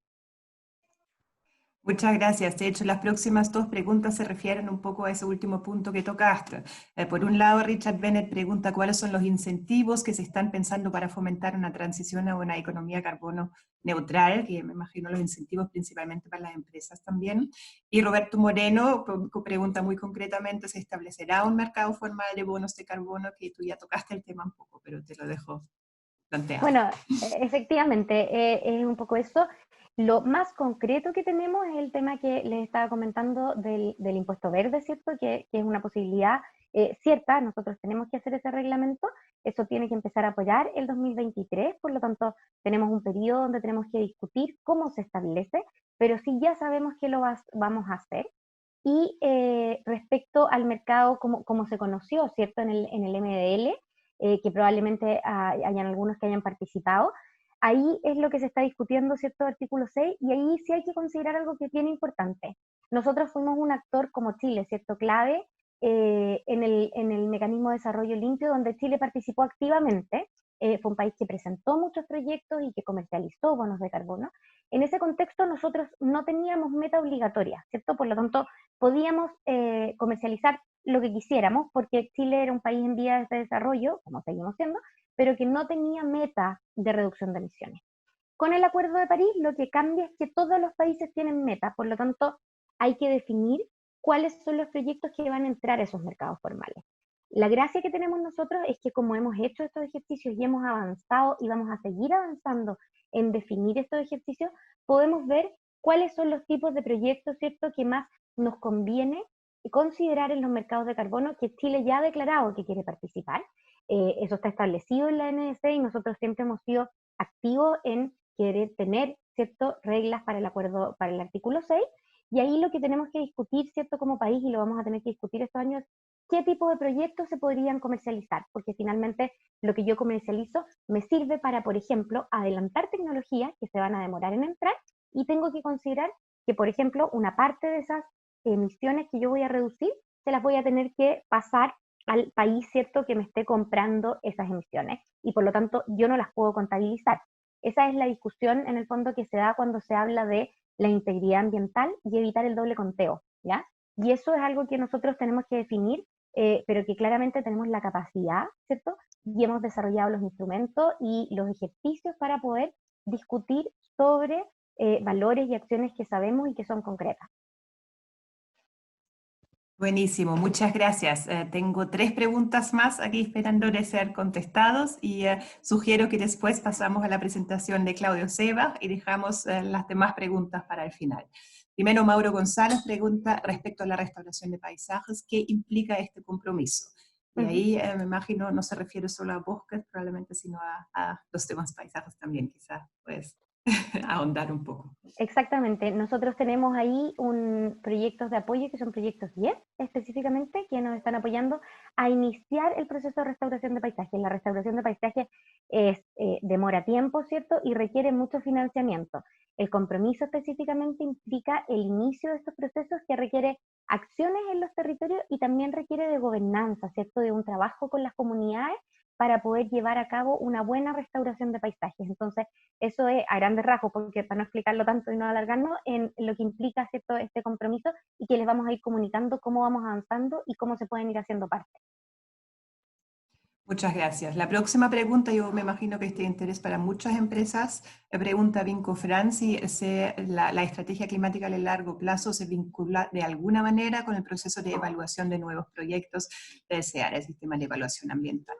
Muchas gracias. De hecho, las próximas dos preguntas se refieren un poco a ese último punto que tocaste. Por un lado, Richard Bennett pregunta cuáles son los incentivos que se están pensando para fomentar una transición a una economía carbono neutral, que me imagino los incentivos principalmente para las empresas también. Y Roberto Moreno pregunta muy concretamente, ¿se establecerá un mercado formal de bonos de carbono? Que tú ya tocaste el tema un poco, pero te lo dejo planteado. Bueno, efectivamente, es un poco eso. Lo más concreto que tenemos es el tema que les estaba comentando del impuesto verde, ¿cierto? Que es una posibilidad cierta, nosotros tenemos que hacer ese reglamento, eso tiene que empezar a apoyar el 2023, por lo tanto tenemos un periodo donde tenemos que discutir cómo se establece, pero sí ya sabemos que lo vamos a hacer. Y respecto al mercado, como se conoció, ¿cierto? En el MDL, que probablemente hayan algunos que hayan participado, ahí es lo que se está discutiendo, ¿cierto? Artículo 6, y ahí sí hay que considerar algo que es bien importante. Nosotros fuimos un actor como Chile, ¿cierto? Clave en el mecanismo de desarrollo limpio, donde Chile participó activamente. Fue un país que presentó muchos proyectos y que comercializó bonos de carbono. En ese contexto nosotros no teníamos meta obligatoria, ¿cierto? Por lo tanto, podíamos comercializar lo que quisiéramos, porque Chile era un país en vías de desarrollo, como seguimos siendo, pero que no tenía meta de reducción de emisiones. Con el Acuerdo de París, lo que cambia es que todos los países tienen meta, por lo tanto, hay que definir cuáles son los proyectos que van a entrar a esos mercados formales. La gracia que tenemos nosotros es que como hemos hecho estos ejercicios y hemos avanzado y vamos a seguir avanzando en definir estos ejercicios, podemos ver cuáles son los tipos de proyectos, ¿cierto?, que más nos conviene considerar en los mercados de carbono que Chile ya ha declarado que quiere participar. Eso está establecido en la NDC y nosotros siempre hemos sido activos en querer tener, ¿cierto?, reglas para el acuerdo, para el artículo 6, y ahí lo que tenemos que discutir, ¿cierto?, como país, y lo vamos a tener que discutir estos años, qué tipo de proyectos se podrían comercializar, porque finalmente lo que yo comercializo me sirve para, por ejemplo, adelantar tecnologías que se van a demorar en entrar, y tengo que considerar que, por ejemplo, una parte de esas emisiones que yo voy a reducir, se las voy a tener que pasar al país, ¿cierto?, que me esté comprando esas emisiones, y por lo tanto yo no las puedo contabilizar. Esa es la discusión en el fondo que se da cuando se habla de la integridad ambiental y evitar el doble conteo, ¿ya? Y eso es algo que nosotros tenemos que definir, pero que claramente tenemos la capacidad, ¿cierto? Y hemos desarrollado los instrumentos y los ejercicios para poder discutir sobre valores y acciones que sabemos y que son concretas. Buenísimo, muchas gracias. Tengo tres preguntas más aquí esperando de ser contestados y sugiero que después pasamos a la presentación de Claudio Seba y dejamos las demás preguntas para el final. Primero, Mauro González pregunta respecto a la restauración de paisajes, ¿qué implica este compromiso? Y ahí me imagino no se refiere solo a bosques, probablemente, sino a los demás paisajes también, quizás puedes ahondar un poco. Exactamente, nosotros tenemos ahí proyectos de apoyo que son proyectos 10 específicamente, que nos están apoyando a iniciar el proceso de restauración de paisajes. La restauración de paisajes demora tiempo, ¿cierto? Y requiere mucho financiamiento. El compromiso específicamente implica el inicio de estos procesos que requiere acciones en los territorios y también requiere de gobernanza, ¿cierto? De un trabajo con las comunidades para poder llevar a cabo una buena restauración de paisajes. Entonces, eso es a grandes rasgos, porque para no explicarlo tanto y no alargarnos, en lo que implica, ¿cierto?, este compromiso, y que les vamos a ir comunicando cómo vamos avanzando y cómo se pueden ir haciendo parte. Muchas gracias. La próxima pregunta, yo me imagino que este interés para muchas empresas, pregunta Vinco Fran si la estrategia climática a largo plazo se vincula de alguna manera con el proceso de evaluación de nuevos proyectos del SEAR, el sistema de evaluación ambiental.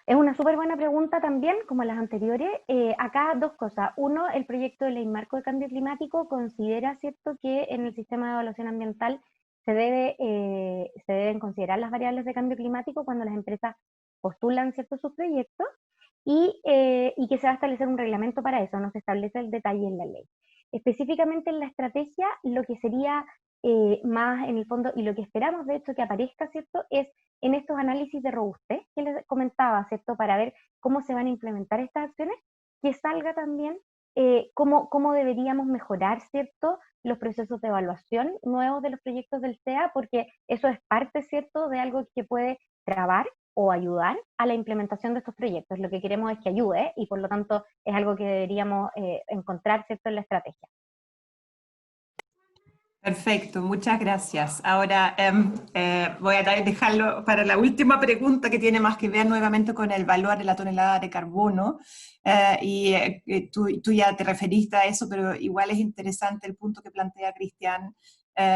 Es una súper buena pregunta también, como las anteriores. Acá dos cosas. Uno, el proyecto de ley marco de cambio climático considera, ¿cierto?, que en el sistema de evaluación ambiental se deben considerar las variables de cambio climático cuando las empresas postulan, ¿cierto?, sus proyectos, y que se va a establecer un reglamento para eso, no se establece el detalle en la ley. Específicamente en la estrategia, lo que sería más en el fondo, y lo que esperamos de hecho que aparezca, ¿cierto?, es en estos análisis de robustez que les comentaba, ¿cierto?, para ver cómo se van a implementar estas acciones, que salga también cómo deberíamos mejorar, ¿cierto?, los procesos de evaluación nuevos de los proyectos del SEA, porque eso es parte, ¿cierto?, de algo que puede trabar o ayudar a la implementación de estos proyectos. Lo que queremos es que ayude y por lo tanto es algo que deberíamos encontrar, ¿cierto?, en la estrategia. Perfecto, muchas gracias. Ahora voy a dejarlo para la última pregunta que tiene más que ver nuevamente con el valor de la tonelada de carbono. Tú ya te referiste a eso, pero igual es interesante el punto que plantea Cristian.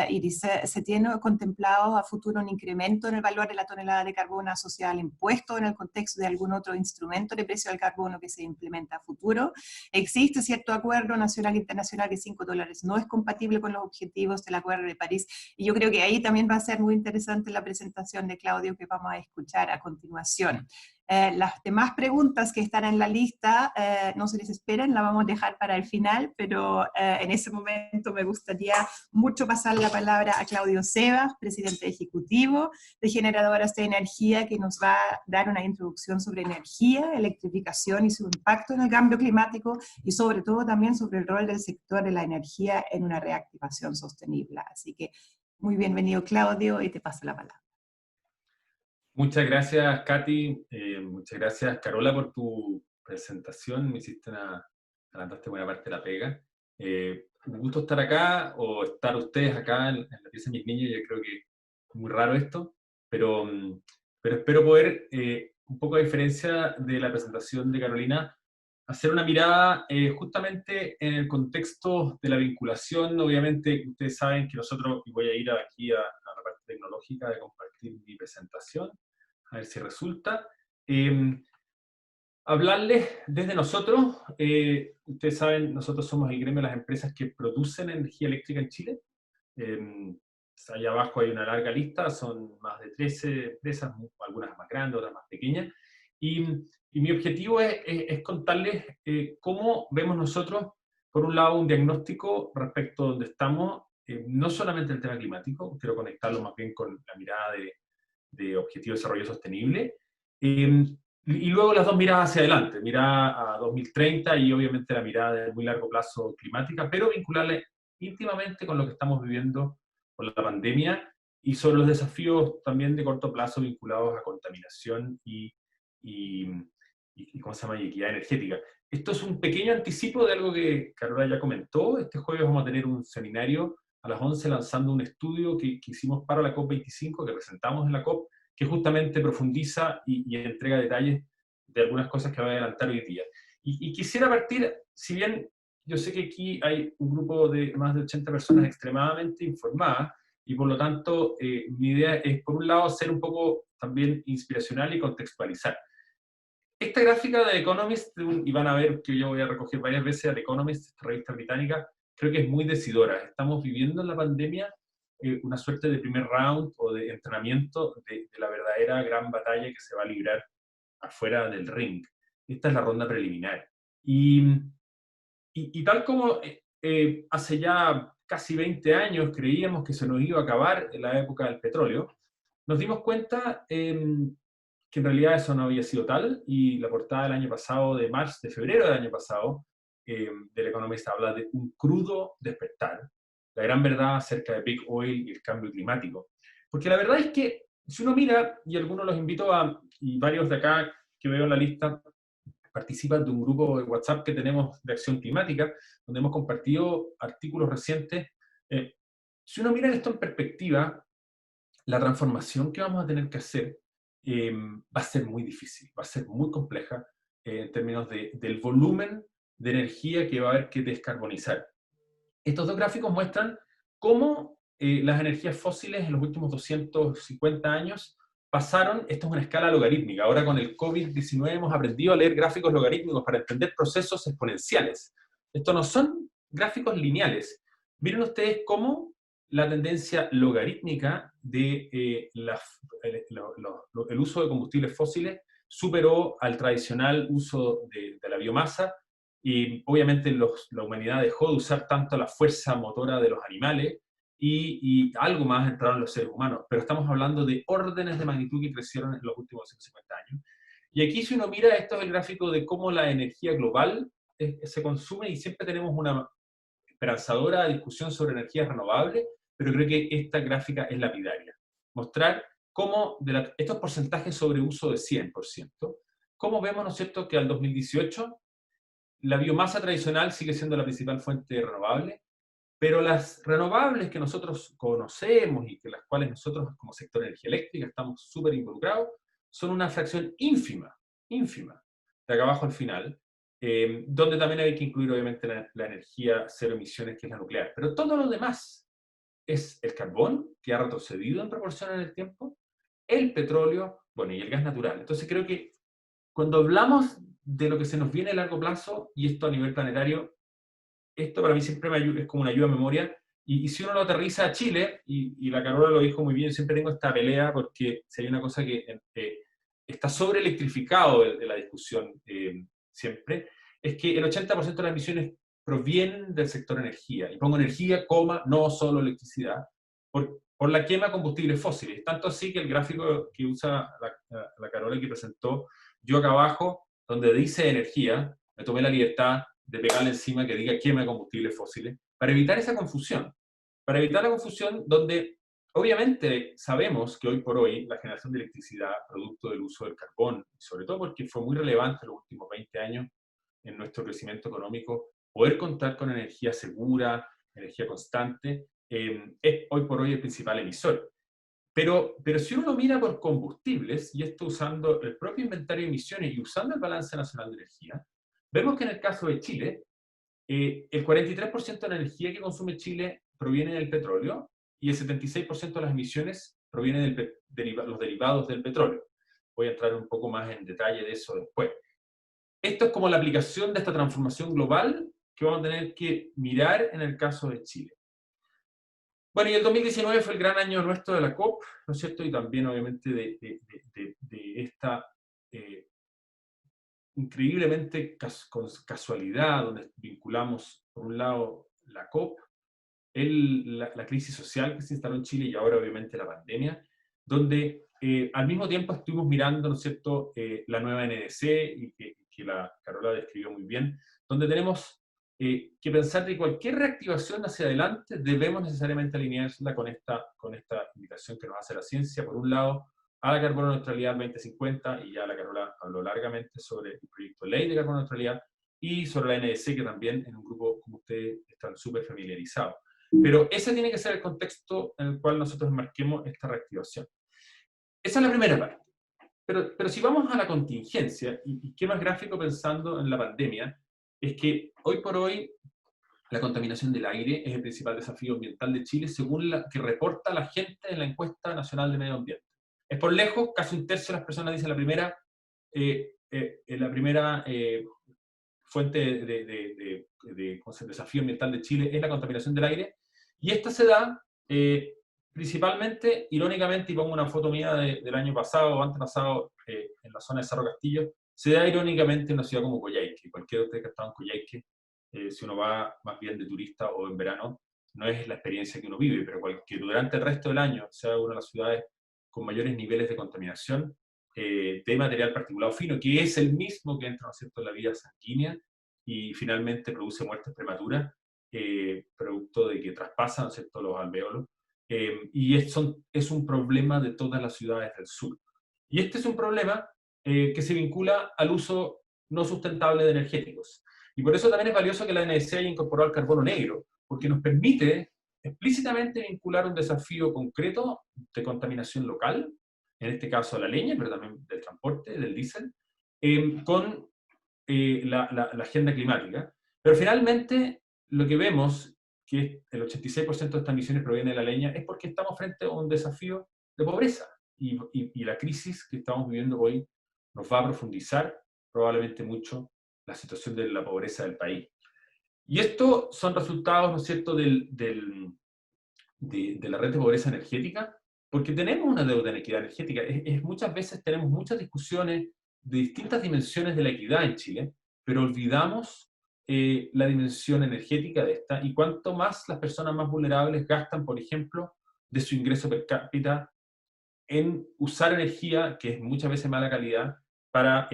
Y dice, ¿se tiene contemplado a futuro un incremento en el valor de la tonelada de carbono asociado al impuesto en el contexto de algún otro instrumento de precio del carbono que se implementa a futuro? Existe cierto acuerdo nacional e internacional que $5 no es compatible con los objetivos del Acuerdo de París, y yo creo que ahí también va a ser muy interesante la presentación de Claudio que vamos a escuchar a continuación. Las demás preguntas que están en la lista, no se desesperen, la vamos a dejar para el final, pero en ese momento me gustaría mucho pasar la palabra a Claudio Sebas, presidente ejecutivo de Generadoras de Energía, que nos va a dar una introducción sobre energía, electrificación y su impacto en el cambio climático, y sobre todo también sobre el rol del sector de la energía en una reactivación sostenible. Así que muy bienvenido, Claudio, y te paso la palabra. Muchas gracias, Katy. Muchas gracias, Carola, por tu presentación. Adelantaste buena parte de la pega. Un gusto estar acá, o estar ustedes acá en la pieza de mis niños. Yo creo que es muy raro esto, pero espero poder, un poco a diferencia de la presentación de Carolina, hacer una mirada justamente en el contexto de la vinculación. Obviamente, ustedes saben que nosotros, y voy a ir aquí a la parte tecnológica de compartir mi presentación, a ver si resulta. Hablarles desde nosotros, ustedes saben, nosotros somos el gremio de las empresas que producen energía eléctrica en Chile. Allá abajo hay una larga lista, son más de 13 empresas, algunas más grandes, otras más pequeñas. Y mi objetivo es contarles cómo vemos nosotros, por un lado, un diagnóstico respecto a donde estamos, no solamente el tema climático, quiero conectarlo más bien con la mirada de Objetivo de Desarrollo Sostenible, y luego las dos miradas hacia adelante, mirada a 2030 y obviamente la mirada de muy largo plazo climática, pero vincularle íntimamente con lo que estamos viviendo con la pandemia y sobre los desafíos también de corto plazo vinculados a contaminación y ¿cómo se llama? Y equidad energética. Esto es un pequeño anticipo de algo que Carola ya comentó. Este jueves vamos a tener un seminario a las 11 lanzando un estudio que hicimos para la COP25, que presentamos en la COP, que justamente profundiza y entrega detalles de algunas cosas que voy a adelantar hoy día. Y quisiera partir, si bien yo sé que aquí hay un grupo de más de 80 personas extremadamente informadas, y por lo tanto mi idea es, por un lado, ser un poco también inspiracional y contextualizar. Esta gráfica de Economist, y van a ver que yo voy a recoger varias veces a The Economist, esta revista británica, creo que es muy decidora. Estamos viviendo en la pandemia una suerte de primer round o de entrenamiento de la verdadera gran batalla que se va a librar afuera del ring. Esta es la ronda preliminar. Y tal como hace ya casi 20 años creíamos que se nos iba a acabar en la época del petróleo, nos dimos cuenta que en realidad eso no había sido tal, y la portada del año pasado, de febrero del año pasado, del Economist habla de un crudo despertar, la gran verdad acerca de Big Oil y el cambio climático. Porque la verdad es que, si uno mira, y algunos los invito y varios de acá que veo en la lista, participan de un grupo de WhatsApp que tenemos de acción climática, donde hemos compartido artículos recientes. Si uno mira esto en perspectiva, la transformación que vamos a tener que hacer va a ser muy difícil, va a ser muy compleja en términos del volumen de energía que va a haber que descarbonizar. Estos dos gráficos muestran cómo las energías fósiles en los últimos 250 años pasaron, esto es una escala logarítmica, ahora con el COVID-19 hemos aprendido a leer gráficos logarítmicos para entender procesos exponenciales. Estos no son gráficos lineales. Miren ustedes cómo la tendencia logarítmica de el uso de combustibles fósiles superó al tradicional uso de la biomasa, y obviamente la humanidad dejó de usar tanto la fuerza motora de los animales y algo más entraron los seres humanos, pero estamos hablando de órdenes de magnitud que crecieron en los últimos 150 años. Y aquí, si uno mira, esto es el gráfico de cómo la energía global se consume, y siempre tenemos una esperanzadora discusión sobre energías renovables, pero creo que esta gráfica es lapidaria. Mostrar cómo estos porcentajes sobre uso de 100%, cómo vemos, ¿no es cierto?, que al 2018 la biomasa tradicional sigue siendo la principal fuente renovable, pero las renovables que nosotros conocemos y que las cuales nosotros como sector de energía eléctrica estamos súper involucrados, son una fracción ínfima, ínfima, de acá abajo al final, donde también hay que incluir obviamente la energía cero emisiones, que es la nuclear. Pero todo lo demás es el carbón, que ha retrocedido en proporción en el tiempo, el petróleo, bueno, y el gas natural. Entonces creo que cuando hablamos de lo que se nos viene a largo plazo, y esto a nivel planetario, esto para mí siempre me ayuda, es como una ayuda a memoria, y si uno lo aterriza a Chile, y la Carola lo dijo muy bien, siempre tengo esta pelea porque si hay una cosa que está sobre electrificado de la discusión siempre, es que el 80% de las emisiones provienen del sector energía, y pongo energía, coma, no solo electricidad, por la quema de combustibles fósiles. Tanto así que el gráfico que usa la Carola que presentó yo acá abajo, donde dice energía, me tomé la libertad de pegarle encima que diga quema de combustibles fósiles, para evitar esa confusión. Para evitar la confusión donde, obviamente, sabemos que hoy por hoy la generación de electricidad, producto del uso del carbón, sobre todo porque fue muy relevante en los últimos 20 años en nuestro crecimiento económico, poder contar con energía segura, energía constante, es hoy por hoy el principal emisor. Pero si uno lo mira por combustibles, y esto usando el propio inventario de emisiones y usando el balance nacional de energía, vemos que en el caso de Chile, el 43% de la energía que consume Chile proviene del petróleo y el 76% de las emisiones provienen de los derivados del petróleo. Voy a entrar un poco más en detalle de eso después. Esto es como la aplicación de esta transformación global que vamos a tener que mirar en el caso de Chile. Bueno, y el 2019 fue el gran año nuestro de la COP, ¿no es cierto? Y también, obviamente, de esta increíblemente casualidad, donde vinculamos, por un lado, la COP, la crisis social que se instaló en Chile y ahora, obviamente, la pandemia, donde al mismo tiempo estuvimos mirando, ¿no es cierto?, la nueva NDC, y que la Carola describió muy bien, donde tenemos que pensar que cualquier reactivación hacia adelante debemos necesariamente alinearla con esta invitación que nos hace la ciencia, por un lado, a la carbono neutralidad 2050, y ya la Carola habló largamente sobre el proyecto de ley de carbono neutralidad, y sobre la NDC, que también en un grupo como ustedes están súper familiarizados. Pero ese tiene que ser el contexto en el cual nosotros marquemos esta reactivación. Esa es la primera parte. Pero si vamos a la contingencia, y qué más gráfico pensando en la pandemia, es que hoy por hoy la contaminación del aire es el principal desafío ambiental de Chile, según la que reporta la gente en la encuesta nacional de medio ambiente. Es por lejos, casi un tercio de las personas dicen la primera fuente de desafío ambiental de Chile es la contaminación del aire, y esta se da principalmente, irónicamente, y pongo una foto mía del año pasado o antepasado en la zona de Cerro Castillo, se da irónicamente en una ciudad como Coyhaique. Cualquiera de ustedes que ha estado en Coyhaique, si uno va más bien de turista o en verano, no es la experiencia que uno vive, pero que durante el resto del año sea una de las ciudades con mayores niveles de contaminación de material particulado fino, que es el mismo que entra, ¿no es cierto?, en la vía sanguínea y finalmente produce muertes prematuras, producto de que traspasan, ¿no es cierto?, los alvéolos. Y es un problema de todas las ciudades del sur. Y este es un problema que se vincula al uso no sustentable de energéticos. Y por eso también es valioso que la NDC haya incorporado el carbono negro, porque nos permite explícitamente vincular un desafío concreto de contaminación local, en este caso la leña, pero también del transporte, del diésel, con la agenda climática. Pero finalmente lo que vemos, que el 86% de estas emisiones proviene de la leña, es porque estamos frente a un desafío de pobreza. Y la crisis que estamos viviendo hoy nos va a profundizar probablemente mucho la situación de la pobreza del país. Y estos son resultados, ¿no es cierto?, de la red de pobreza energética, porque tenemos una deuda en equidad energética. Muchas veces tenemos muchas discusiones de distintas dimensiones de la equidad en Chile, pero olvidamos la dimensión energética de esta, y cuanto más las personas más vulnerables gastan, por ejemplo, de su ingreso per cápita en usar energía, que es muchas veces mala calidad, para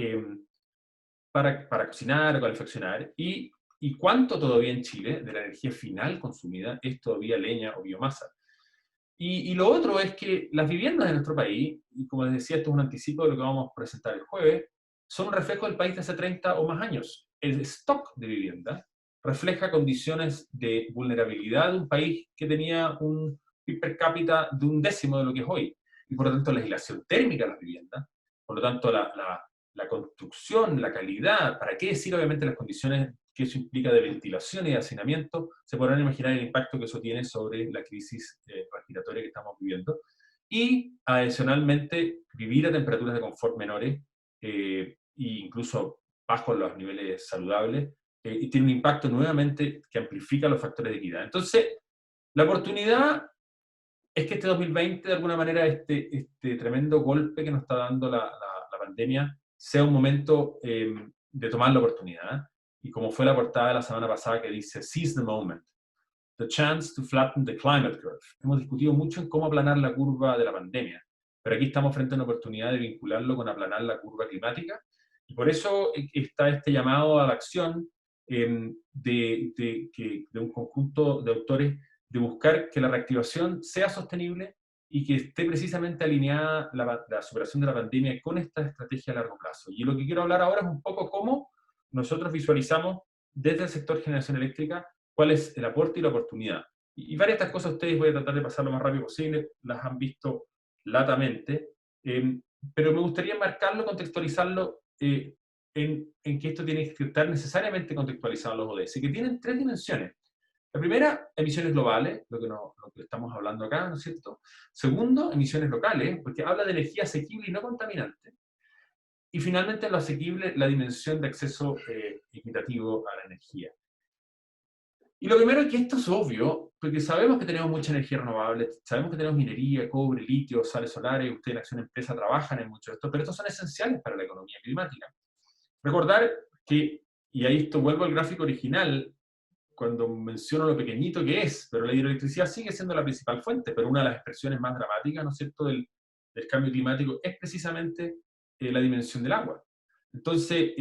cocinar o calefaccionar, y cuánto todavía en Chile de la energía final consumida es todavía leña o biomasa. Y lo otro es que las viviendas de nuestro país, y como les decía, esto es un anticipo de lo que vamos a presentar el jueves, son un reflejo del país de hace 30 o más años. El stock de vivienda refleja condiciones de vulnerabilidad de un país que tenía un PIB per cápita de 1/10 de lo que es hoy. Y por lo tanto, la legislación térmica de las viviendas, por lo tanto, la construcción, la calidad, para qué decir obviamente las condiciones que eso implica de ventilación y de hacinamiento, se podrán imaginar el impacto que eso tiene sobre la crisis respiratoria que estamos viviendo. Y adicionalmente, vivir a temperaturas de confort menores e incluso bajo los niveles saludables, y tiene un impacto nuevamente que amplifica los factores de equidad. Entonces, la oportunidad es que este 2020, de alguna manera, este tremendo golpe que nos está dando la pandemia, sea un momento de tomar la oportunidad. Y como fue la portada de la semana pasada que dice, "Seize the moment, the chance to flatten the climate curve". Hemos discutido mucho en cómo aplanar la curva de la pandemia, pero aquí estamos frente a una oportunidad de vincularlo con aplanar la curva climática, y por eso está este llamado a la acción de un conjunto de autores de buscar que la reactivación sea sostenible y que esté precisamente alineada la superación de la pandemia con esta estrategia a largo plazo. Y lo que quiero hablar ahora es un poco cómo nosotros visualizamos desde el sector generación eléctrica cuál es el aporte y la oportunidad. Y varias de estas cosas ustedes voy a tratar de pasar lo más rápido posible, las han visto latamente, pero me gustaría enmarcarlo, contextualizarlo en que esto tiene que estar necesariamente contextualizado en los ODS, que tienen 3 dimensiones. La primera, emisiones globales, lo que estamos hablando acá, ¿no es cierto? Segundo, emisiones locales, porque habla de energía asequible y no contaminante. Y finalmente, en lo asequible, la dimensión de acceso equitativo a la energía. Y lo primero es que esto es obvio, porque sabemos que tenemos mucha energía renovable, sabemos que tenemos minería, cobre, litio, sales solares, ustedes en Acción Empresa trabajan en mucho de esto, pero estos son esenciales para la economía climática. Recordar que, y ahí esto vuelvo al gráfico original, cuando menciono lo pequeñito que es, pero la hidroelectricidad sigue siendo la principal fuente, pero una de las expresiones más dramáticas, ¿no es cierto?, del cambio climático es precisamente la dimensión del agua. Entonces,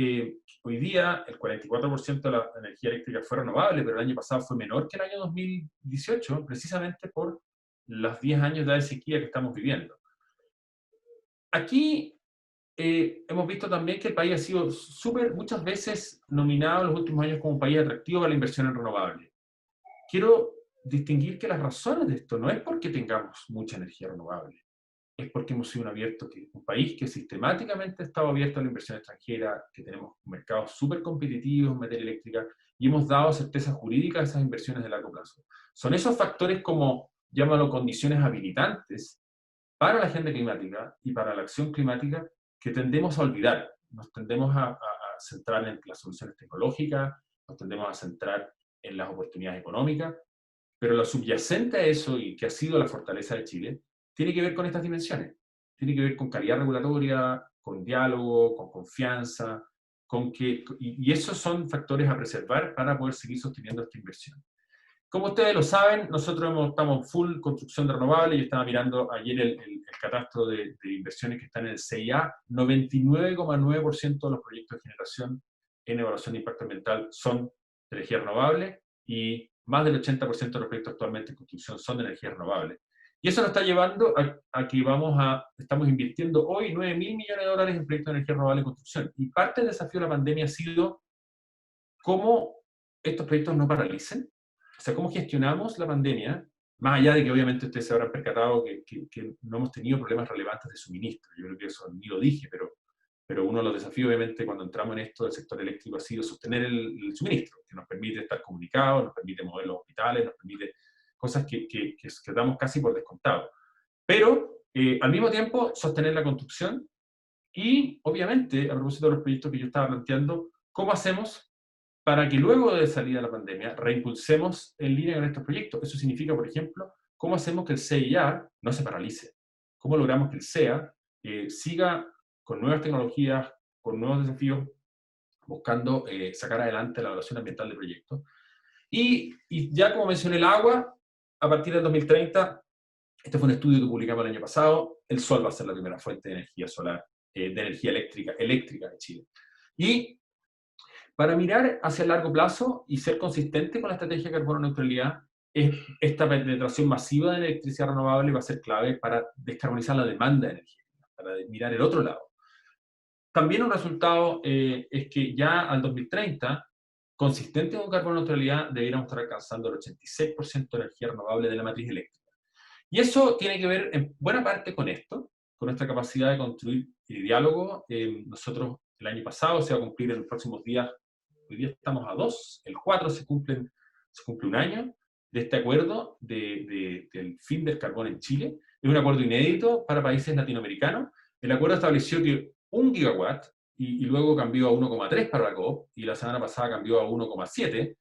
hoy día el 44% de la energía eléctrica fue renovable, pero el año pasado fue menor que el año 2018, precisamente por los 10 años de sequía que estamos viviendo. Aquí hemos visto también que el país ha sido muchas veces nominado en los últimos años como un país atractivo para la inversión en renovables. Quiero distinguir que las razones de esto no es porque tengamos mucha energía renovable, es porque hemos sido un país que sistemáticamente ha estado abierto a la inversión extranjera, que tenemos mercados súper competitivos en materia eléctrica y hemos dado certeza jurídica a esas inversiones de largo plazo. Son esos factores como, llámalo, condiciones habilitantes para la agenda climática y para la acción climática que tendemos a olvidar. Nos tendemos a centrar en las soluciones tecnológicas, nos tendemos a centrar en las oportunidades económicas, pero lo subyacente a eso, y que ha sido la fortaleza de Chile, tiene que ver con estas dimensiones. Tiene que ver con calidad regulatoria, con diálogo, con confianza, y esos son factores a preservar para poder seguir sosteniendo esta inversión. Como ustedes lo saben, nosotros estamos full construcción de renovables. Yo estaba mirando ayer el catastro de inversiones que están en el CIA. 99,9% de los proyectos de generación en evaluación de impacto ambiental son de energía renovable y más del 80% de los proyectos actualmente en construcción son de energía renovable. Y eso nos está llevando a que estamos invirtiendo hoy $9.000 millones en proyectos de energía renovable en construcción. Y parte del desafío de la pandemia ha sido cómo estos proyectos no paralicen. O sea, cómo gestionamos la pandemia, más allá de que obviamente ustedes se habrán percatado que no hemos tenido problemas relevantes de suministro. Yo creo que eso ni lo dije, pero uno de los desafíos obviamente cuando entramos en esto del sector eléctrico ha sido sostener el suministro, que nos permite estar comunicados, nos permite mover los hospitales, nos permite cosas que damos casi por descontado. Pero al mismo tiempo sostener la construcción y obviamente, a propósito de los proyectos que yo estaba planteando, ¿cómo hacemos para que luego de salir de la pandemia reimpulsemos en línea con estos proyectos? Eso significa, por ejemplo, cómo hacemos que el CIA no se paralice, cómo logramos que el CEA siga con nuevas tecnologías, con nuevos desafíos, buscando sacar adelante la evaluación ambiental de proyectos. Y ya como mencioné el agua, a partir del 2030, este fue un estudio que publicamos el año pasado, el sol va a ser la primera fuente de energía solar, de energía eléctrica de Chile. Y para mirar hacia el largo plazo y ser consistente con la estrategia de carbono neutralidad, esta penetración masiva de electricidad renovable va a ser clave para descarbonizar la demanda de energía, para mirar el otro lado. También un resultado es que ya al 2030, consistente con carbono neutralidad, deberíamos estar alcanzando el 86% de energía renovable de la matriz eléctrica. Y eso tiene que ver en buena parte con esto, con nuestra capacidad de construir diálogo. Nosotros el año pasado se va a cumplir en los próximos días, hoy día estamos a 2, el 4 se cumple un año de este acuerdo del fin del carbón en Chile. Es un acuerdo inédito para países latinoamericanos. El acuerdo estableció que 1 gigawatt, y luego cambió a 1,3 para la COP, y la semana pasada cambió a 1,7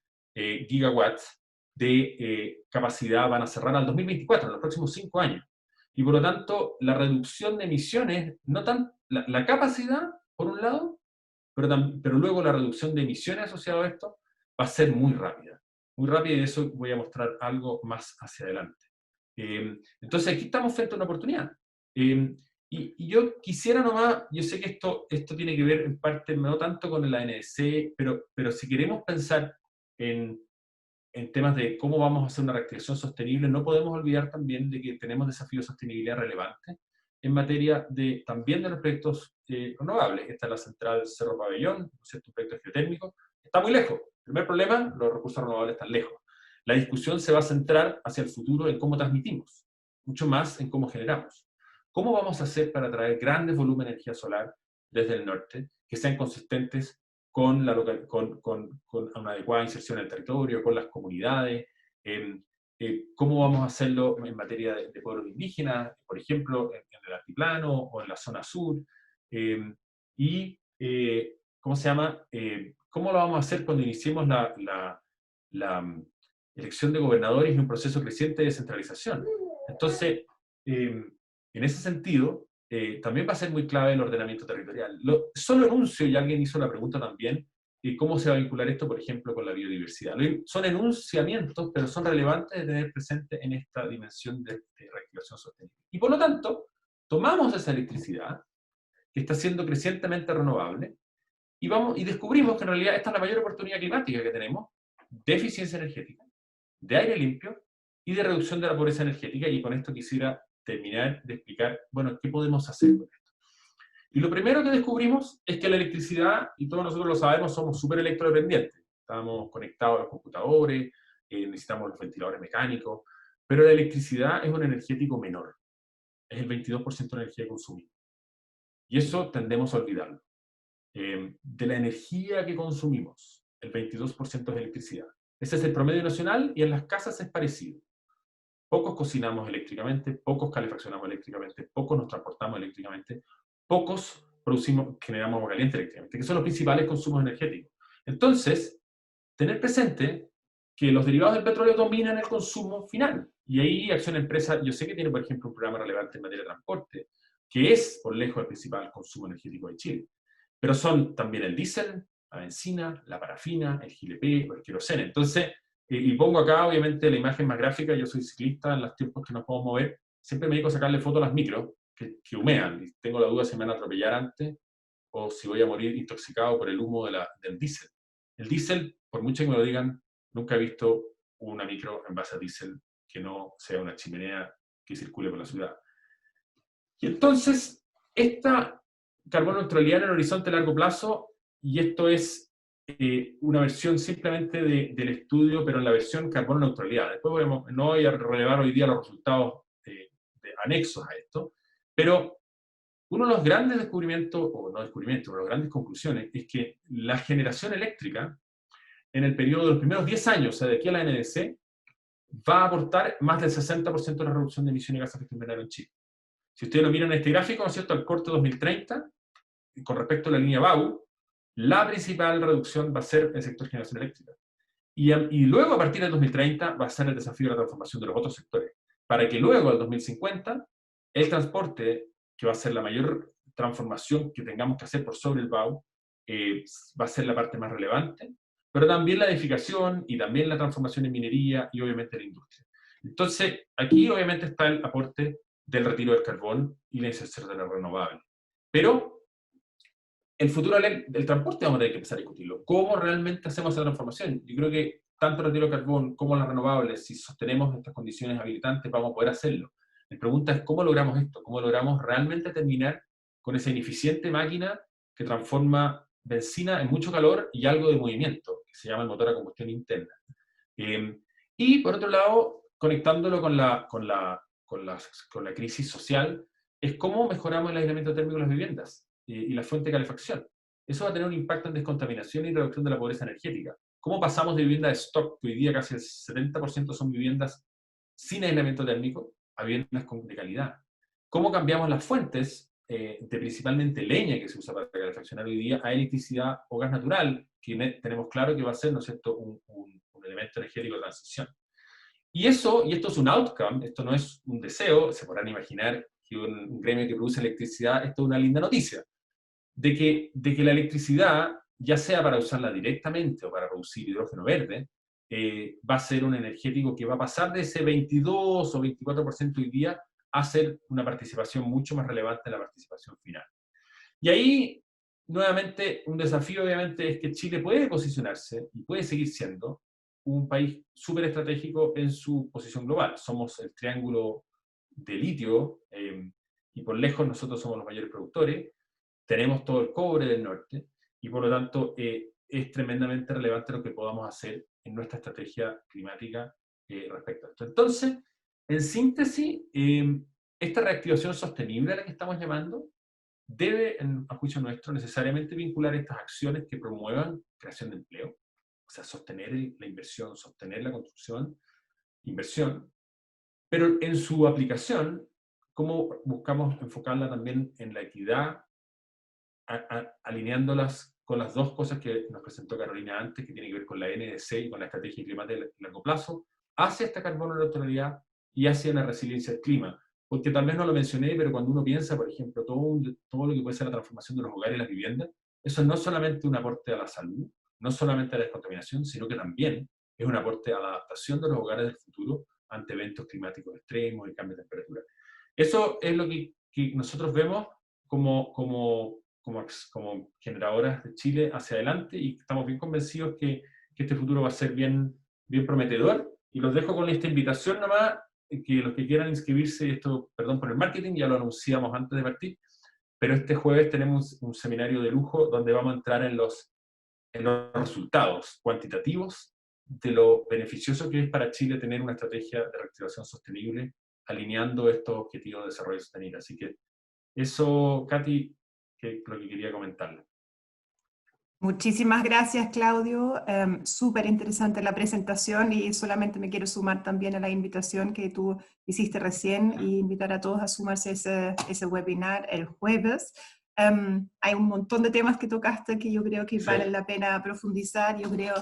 gigawatts de capacidad van a cerrar al 2024, en los próximos 5 años. Y por lo tanto, la reducción de emisiones, no tan la capacidad, por un lado, pero luego la reducción de emisiones asociadas a esto va a ser muy rápida, y de eso voy a mostrar algo más hacia adelante. Entonces aquí estamos frente a una oportunidad. Y yo quisiera nomás, yo sé que esto tiene que ver en parte no tanto con la NDC, pero si queremos pensar en temas de cómo vamos a hacer una reactivación sostenible, no podemos olvidar también de que tenemos desafíos de sostenibilidad relevantes en materia también de los proyectos renovables. Esta es la central Cerro Pabellón, ¿no es cierto? Un proyecto geotérmico. Está muy lejos. El primer problema, los recursos renovables están lejos. La discusión se va a centrar hacia el futuro en cómo transmitimos, mucho más en cómo generamos. ¿Cómo vamos a hacer para traer grandes volúmenes de energía solar desde el norte, que sean consistentes con una adecuada inserción en el territorio, con las comunidades? ¿Cómo vamos a hacerlo en materia de pueblos indígenas, por ejemplo, en el altiplano o en la zona sur? ¿Cómo se llama? ¿Cómo lo vamos a hacer cuando iniciemos la elección de gobernadores y un proceso creciente de descentralización? Entonces, en ese sentido, también va a ser muy clave el ordenamiento territorial. Solo enuncio, y alguien hizo la pregunta también, ¿cómo se va a vincular esto, por ejemplo, con la biodiversidad? Son enunciamientos, pero son relevantes de tener presente en esta dimensión de reactivación sostenible. Y por lo tanto, tomamos esa electricidad, que está siendo crecientemente renovable, y descubrimos que en realidad esta es la mayor oportunidad climática que tenemos, de eficiencia energética, de aire limpio y de reducción de la pobreza energética. Y con esto quisiera terminar de explicar, bueno, ¿qué podemos hacer con esto? Y lo primero que descubrimos es que la electricidad, y todos nosotros lo sabemos, somos súper electrodependientes. Estamos conectados a los computadores, necesitamos los ventiladores mecánicos, pero la electricidad es un energético menor. Es el 22% de la energía que consumimos. Y eso tendemos a olvidarlo. De la energía que consumimos, el 22% es electricidad. Ese es el promedio nacional, y en las casas es parecido. Pocos cocinamos eléctricamente, pocos calefaccionamos eléctricamente, pocos nos transportamos eléctricamente, pocos generamos agua caliente eléctricamente, que son los principales consumos energéticos. Entonces, tener presente que los derivados del petróleo dominan el consumo final. Y ahí Acción Empresa, yo sé que tiene, por ejemplo, un programa relevante en materia de transporte, que es, por lejos, el principal consumo energético de Chile. Pero son también el diésel, la benzina, la parafina, el GLP o el queroseno. Entonces, y pongo acá, obviamente, la imagen más gráfica. Yo soy ciclista, en los tiempos que nos podemos mover, siempre me dedico a sacarle fotos a las micros que humean. Y tengo la duda si me van a atropellar antes o si voy a morir intoxicado por el humo del diésel. El diésel, por mucho que me lo digan, nunca he visto una micro en base a diésel que no sea una chimenea que circule por la ciudad. Y entonces, esta carbono neutralidad en el horizonte a largo plazo, y esto es una versión simplemente del estudio, pero en la versión carbono neutralidad. Después no voy a relevar hoy día los resultados anexos a esto, pero uno de los grandes descubrimientos, o no descubrimientos, pero las grandes conclusiones, es que la generación eléctrica, en el periodo de los primeros 10 años, o sea, de aquí a la NDC, va a aportar más del 60% de la reducción de emisiones de gases de efecto invernadero en Chile. Si ustedes lo miran en este gráfico, ¿no es cierto?, al corte 2030, con respecto a la línea BAU, la principal reducción va a ser el sector de generación eléctrica. Y luego, a partir del 2030, va a ser el desafío de la transformación de los otros sectores, para que luego, al 2050, el transporte, que va a ser la mayor transformación que tengamos que hacer por sobre el BAU, va a ser la parte más relevante, pero también la edificación y también la transformación en minería y obviamente la industria. Entonces, aquí obviamente está el aporte del retiro del carbón y la inserción de la renovable. Pero el futuro del transporte vamos a tener que empezar a discutirlo. ¿Cómo realmente hacemos esa transformación? Yo creo que tanto el retiro de carbón como las renovables, si sostenemos estas condiciones habilitantes, vamos a poder hacerlo. La pregunta es, ¿cómo logramos esto? ¿Cómo logramos realmente terminar con esa ineficiente máquina que transforma benzina en mucho calor y algo de movimiento, que se llama el motor a combustión interna? Y por otro lado, conectándolo con la crisis social, es cómo mejoramos el aislamiento térmico de las viviendas y la fuente de calefacción. Eso va a tener un impacto en descontaminación y reducción de la pobreza energética. ¿Cómo pasamos de viviendas de stock, que hoy día casi el 70% son viviendas sin aislamiento térmico, a viviendas de calidad? ¿Cómo cambiamos las fuentes de principalmente leña que se usa para calefaccionar hoy día a electricidad o gas natural, que tenemos claro que va a ser, ¿no es cierto?, un elemento energético de transición? Y esto es un outcome, esto no es un deseo. Se podrán imaginar que un gremio que produce electricidad, esto es una linda noticia, de que la electricidad, ya sea para usarla directamente o para producir hidrógeno verde, va a ser un energético que va a pasar de ese 22 o 24% hoy día a ser una participación mucho más relevante en la participación final. Y ahí, nuevamente, un desafío obviamente es que Chile puede posicionarse y puede seguir siendo un país súper estratégico en su posición global. Somos el triángulo de litio, y por lejos nosotros somos los mayores productores, tenemos todo el cobre del norte, y por lo tanto es tremendamente relevante lo que podamos hacer en nuestra estrategia climática respecto a esto. Entonces, en síntesis, esta reactivación sostenible a la que estamos llamando debe, a juicio nuestro, necesariamente vincular estas acciones que promuevan creación de empleo, o sea, sostener la inversión, sostener la construcción, inversión, pero en su aplicación, cómo buscamos enfocarla también en la equidad, alineándolas con las dos cosas que nos presentó Carolina antes, que tiene que ver con la NDC y con la estrategia climática de largo plazo, hacia esta carbono neutralidad y hacia una resiliencia al clima. Porque tal vez no lo mencioné, pero cuando uno piensa, por ejemplo, todo lo que puede ser la transformación de los hogares y las viviendas, eso no es solamente un aporte a la salud, no solamente a la descontaminación, sino que también es un aporte a la adaptación de los hogares del futuro ante eventos climáticos extremos y cambios de temperatura. Eso es lo que nosotros vemos como generadoras de Chile hacia adelante, y estamos bien convencidos que este futuro va a ser bien prometedor. Y los dejo con esta invitación nomás, que los que quieran inscribirse, esto, perdón por el marketing, ya lo anunciamos antes de partir, pero este jueves tenemos un seminario de lujo donde vamos a entrar en los resultados cuantitativos de lo beneficioso que es para Chile tener una estrategia de reactivación sostenible alineando estos objetivos de desarrollo sostenible. Así que eso, Katy, que es lo que quería comentarle. Muchísimas gracias, Claudio. Súper interesante la presentación, y solamente me quiero sumar también a la invitación que tú hiciste recién y invitar a todos a sumarse a ese webinar el jueves. Hay un montón de temas que tocaste que yo creo que valen la pena profundizar. Yo creo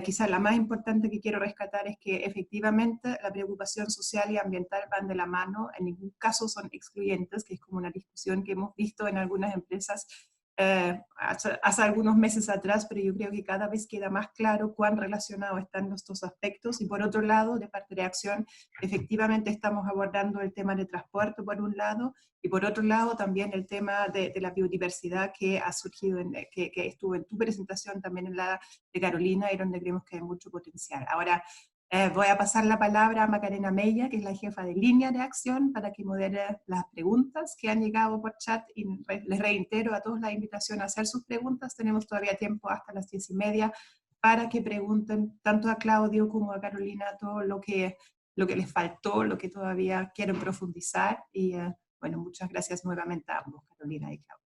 quizás la más importante que quiero rescatar es que efectivamente la preocupación social y ambiental van de la mano, en ningún caso son excluyentes, que es como una discusión que hemos visto en algunas empresas hace algunos meses atrás, pero yo creo que cada vez queda más claro cuán relacionados están los dos aspectos. Y por otro lado, de parte de Acción, efectivamente estamos abordando el tema de transporte por un lado, y por otro lado también el tema de la biodiversidad que ha surgido, que estuvo en tu presentación, también en la de Carolina, y donde creemos que hay mucho potencial. Ahora, voy a pasar la palabra a Macarena Mella, que es la jefa de línea de Acción, para que modere las preguntas que han llegado por chat, y les reitero a todos la invitación a hacer sus preguntas. Tenemos todavía tiempo hasta las 10:30 para que pregunten tanto a Claudio como a Carolina todo lo que les faltó, lo que todavía quieren profundizar. Y bueno, muchas gracias nuevamente a ambos, Carolina y Claudio.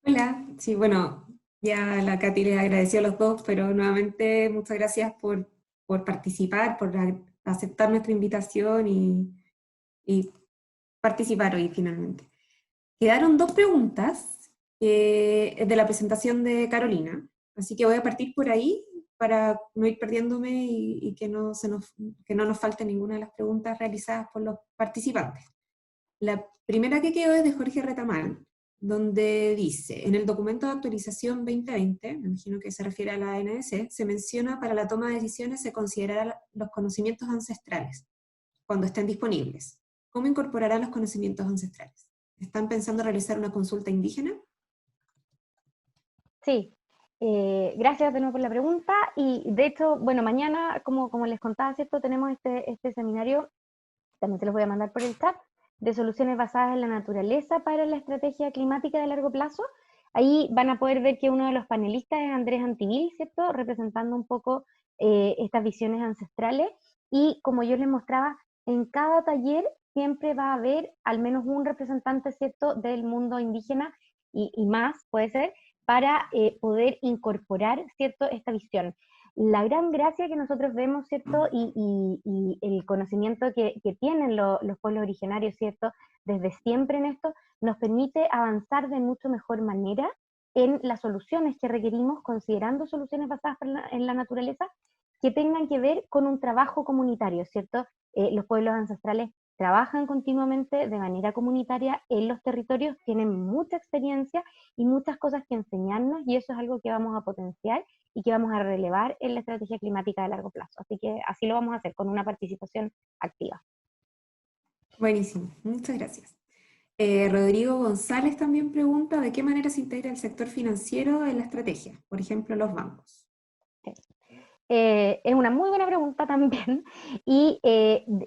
Hola, sí, bueno, ya la Katy les agradeció a los dos, pero nuevamente muchas gracias por participar, por aceptar nuestra invitación y participar hoy finalmente. Quedaron dos preguntas de la presentación de Carolina, así que voy a partir por ahí para no ir perdiéndome y que no nos falte ninguna de las preguntas realizadas por los participantes. La primera que quedó es de Jorge Retamal, donde dice, en el documento de actualización 2020, me imagino que se refiere a la NDC, se menciona para la toma de decisiones se considerarán los conocimientos ancestrales, cuando estén disponibles. ¿Cómo incorporarán los conocimientos ancestrales? ¿Están pensando realizar una consulta indígena? Sí, Gracias de nuevo por la pregunta, y de hecho, bueno, mañana, como les contaba, ¿cierto? Tenemos este seminario, también se los voy a mandar por el chat, de soluciones basadas en la naturaleza para la estrategia climática de largo plazo. Ahí van a poder ver que uno de los panelistas es Andrés Antivil, ¿cierto? Representando un poco estas visiones ancestrales, y como yo les mostraba, en cada taller siempre va a haber al menos un representante, ¿cierto?, del mundo indígena y más, puede ser, para poder incorporar, ¿cierto?, esta visión. La gran gracia que nosotros vemos, ¿cierto?, y el conocimiento que tienen los pueblos originarios, ¿cierto?, desde siempre en esto, nos permite avanzar de mucho mejor manera en las soluciones que requerimos, considerando soluciones basadas en la naturaleza, que tengan que ver con un trabajo comunitario, ¿cierto? Los pueblos ancestrales trabajan continuamente de manera comunitaria en los territorios, tienen mucha experiencia y muchas cosas que enseñarnos, y eso es algo que vamos a potenciar y que vamos a relevar en la estrategia climática de largo plazo. Así que así lo vamos a hacer, con una participación activa. Buenísimo, muchas gracias. Rodrigo González también pregunta de qué manera se integra el sector financiero en la estrategia, por ejemplo, los bancos. Es una muy buena pregunta también, y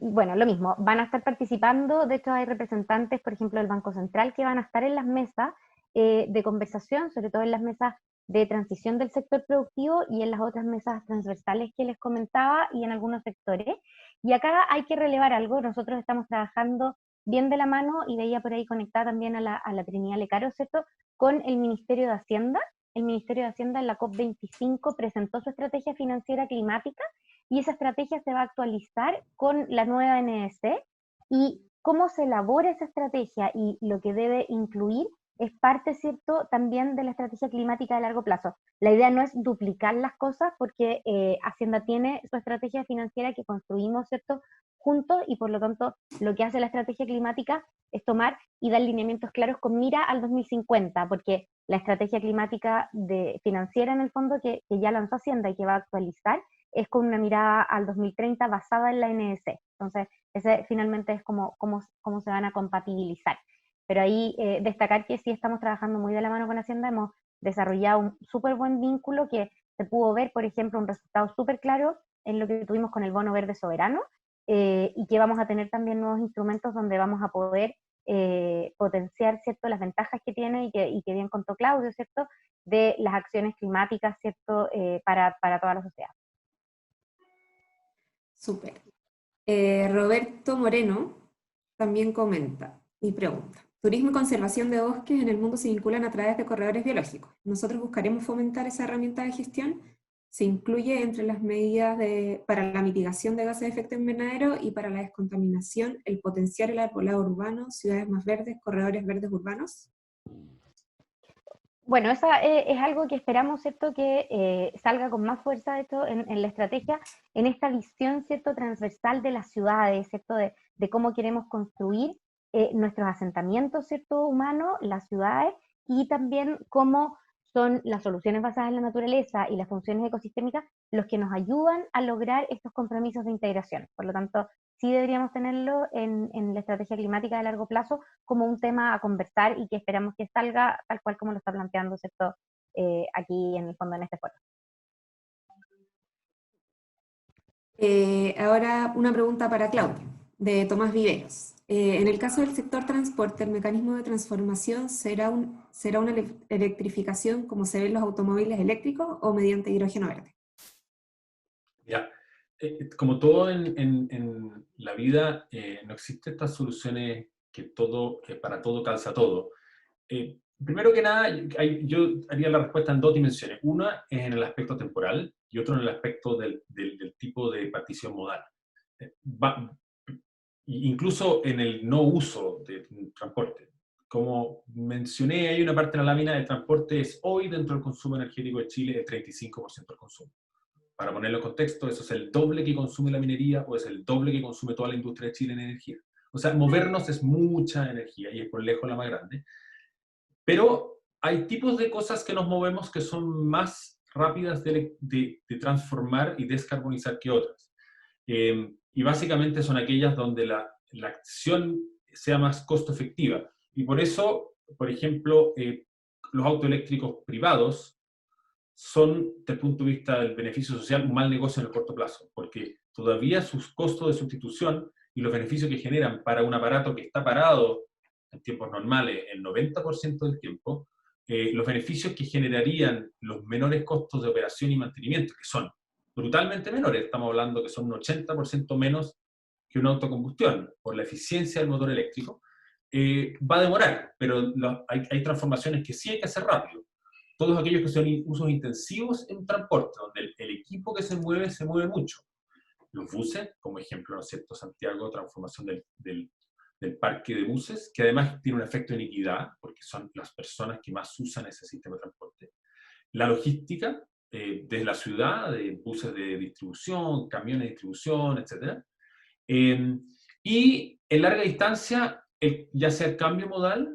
bueno, lo mismo, van a estar participando, de hecho hay representantes, por ejemplo, del Banco Central, que van a estar en las mesas de conversación, sobre todo en las mesas de transición del sector productivo y en las otras mesas transversales que les comentaba, y en algunos sectores. Y acá hay que relevar algo, nosotros estamos trabajando bien de la mano, y veía por ahí conectada también a la Trinidad Lecaro, ¿cierto?, con el Ministerio de Hacienda. El Ministerio de Hacienda en la COP25 presentó su estrategia financiera climática, y esa estrategia se va a actualizar con la nueva NDC, y cómo se elabora esa estrategia y lo que debe incluir es parte, ¿cierto?, también de la estrategia climática de largo plazo. La idea no es duplicar las cosas, porque Hacienda tiene su estrategia financiera que construimos, ¿cierto?, juntos, y por lo tanto lo que hace la estrategia climática es tomar y dar lineamientos claros con mira al 2050, porque la estrategia climática financiera, en el fondo, que ya lanzó Hacienda y que va a actualizar, es con una mirada al 2030 basada en la NDC. Entonces, ese finalmente es cómo se van a compatibilizar. Pero ahí destacar que sí estamos trabajando muy de la mano con Hacienda, hemos desarrollado un súper buen vínculo, que se pudo ver, por ejemplo, un resultado súper claro en lo que tuvimos con el bono verde soberano, y que vamos a tener también nuevos instrumentos donde vamos a poder potenciar, ¿cierto?, las ventajas que tiene, y que bien contó Claudio, ¿cierto?, de las acciones climáticas, ¿cierto?, para toda la sociedad. Súper. Roberto Moreno también comenta y pregunta: turismo y conservación de bosques en el mundo se vinculan a través de corredores biológicos. Nosotros buscaremos fomentar esa herramienta de gestión. Se incluye entre las medidas para la mitigación de gases de efecto invernadero y para la descontaminación el potenciar el arbolado urbano, ciudades más verdes, corredores verdes urbanos. Bueno, esa es algo que esperamos, ¿cierto?, que salga con más fuerza, de hecho, en la estrategia, en esta visión, ¿cierto?, transversal de las ciudades, ¿cierto?, de cómo queremos construir nuestros asentamientos, ¿cierto?, humanos, las ciudades, y también cómo son las soluciones basadas en la naturaleza y las funciones ecosistémicas los que nos ayudan a lograr estos compromisos de integración. Por lo tanto, sí deberíamos tenerlo en la estrategia climática de largo plazo como un tema a conversar, y que esperamos que salga tal cual como lo está planteando, ¿cierto?, aquí en el fondo, en este foro. Ahora una pregunta para Claudia, de Tomás Viveros. En el caso del sector transporte, ¿el mecanismo de transformación será una electrificación como se ven los automóviles eléctricos o mediante hidrógeno verde? Ya, como todo en la vida, no existen estas soluciones que para todo calza todo. Primero que nada, yo haría la respuesta en dos dimensiones. Una es en el aspecto temporal y otro en el aspecto del tipo de partición modal. Incluso en el no uso de transporte. Como mencioné, hay una parte de la lámina del transporte es hoy, dentro del consumo energético de Chile, el 35% del consumo. Para ponerlo en contexto, eso es el doble que consume la minería, o es el doble que consume toda la industria de Chile en energía. O sea, movernos es mucha energía y es por lejos la más grande. Pero hay tipos de cosas que nos movemos que son más rápidas de transformar y descarbonizar que otras. Y básicamente son aquellas donde la acción sea más costo efectiva. Y por eso, por ejemplo, los autoeléctricos privados son, desde el punto de vista del beneficio social, un mal negocio en el corto plazo, porque todavía sus costos de sustitución y los beneficios que generan para un aparato que está parado en tiempos normales el 90% del tiempo, los beneficios que generarían los menores costos de operación y mantenimiento, que son brutalmente menores, estamos hablando que son un 80% menos que una autocombustión, por la eficiencia del motor eléctrico, va a demorar, pero hay transformaciones que sí hay que hacer rápido. Todos aquellos que son usos intensivos en transporte, donde el equipo que se mueve mucho. Los buses, como ejemplo, ¿no es cierto?, Santiago, transformación del parque de buses, que además tiene un efecto de inequidad, porque son las personas que más usan ese sistema de transporte. La logística, desde la ciudad, de buses de distribución, camiones de distribución, etc. Y en larga distancia, ya sea el cambio modal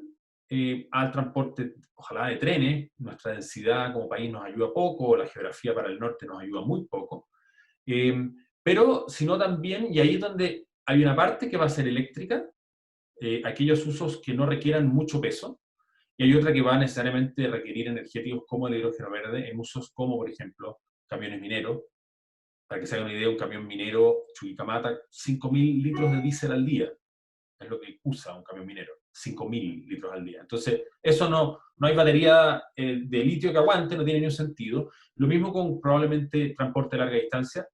al transporte, ojalá de trenes, nuestra densidad como país nos ayuda poco, la geografía para el norte nos ayuda muy poco, pero sino también, y ahí es donde hay una parte que va a ser eléctrica, aquellos usos que no requieran mucho peso, y hay otra que va necesariamente a requerir energéticos como el hidrógeno verde en usos como, por ejemplo, camiones mineros. Para que se hagan una idea, un camión minero Chuquicamata, 5.000 litros de diésel al día. Es lo que usa un camión minero, 5.000 litros al día. Entonces, eso no hay batería de litio que aguante, no tiene ningún sentido. Lo mismo con probablemente transporte de larga distancia,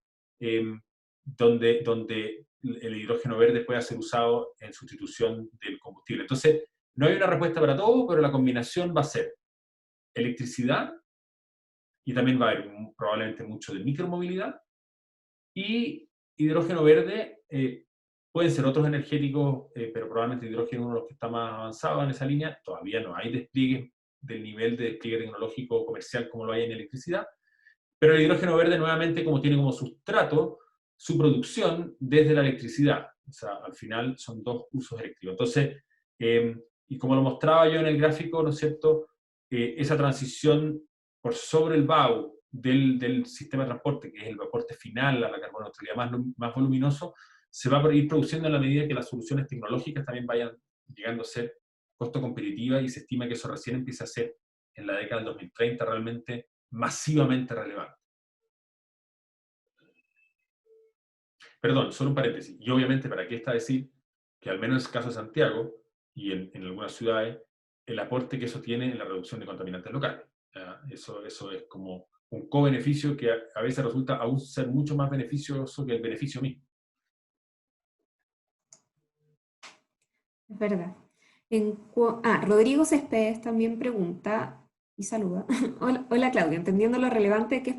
donde el hidrógeno verde puede ser usado en sustitución del combustible. Entonces, no hay una respuesta para todo, pero la combinación va a ser electricidad, y también va a haber probablemente mucho de micromovilidad, y hidrógeno verde. Pueden ser otros energéticos, pero probablemente el hidrógeno es uno de los que está más avanzado en esa línea. Todavía no hay despliegue del nivel de despliegue tecnológico comercial como lo hay en electricidad, pero el hidrógeno verde nuevamente como tiene como sustrato su producción desde la electricidad. O sea, al final son dos usos eléctricos. Entonces, y como lo mostraba yo en el gráfico, ¿no es cierto?, esa transición por sobre el BAU del sistema de transporte, que es el aporte final a la carboneutralidad más voluminoso, se va a ir produciendo en la medida que las soluciones tecnológicas también vayan llegando a ser costo competitivas, y se estima que eso recién empieza a ser en la década del 2030 realmente masivamente relevante. Perdón, solo un paréntesis. Y obviamente, ¿para qué está decir que al menos en el caso de Santiago y en algunas ciudades, el aporte que eso tiene en la reducción de contaminantes locales? Eso es como un co-beneficio que a veces resulta aún ser mucho más beneficioso que el beneficio mismo. Es verdad. Rodrigo Céspedes también pregunta y saluda. Hola Claudia, entendiendo lo relevante que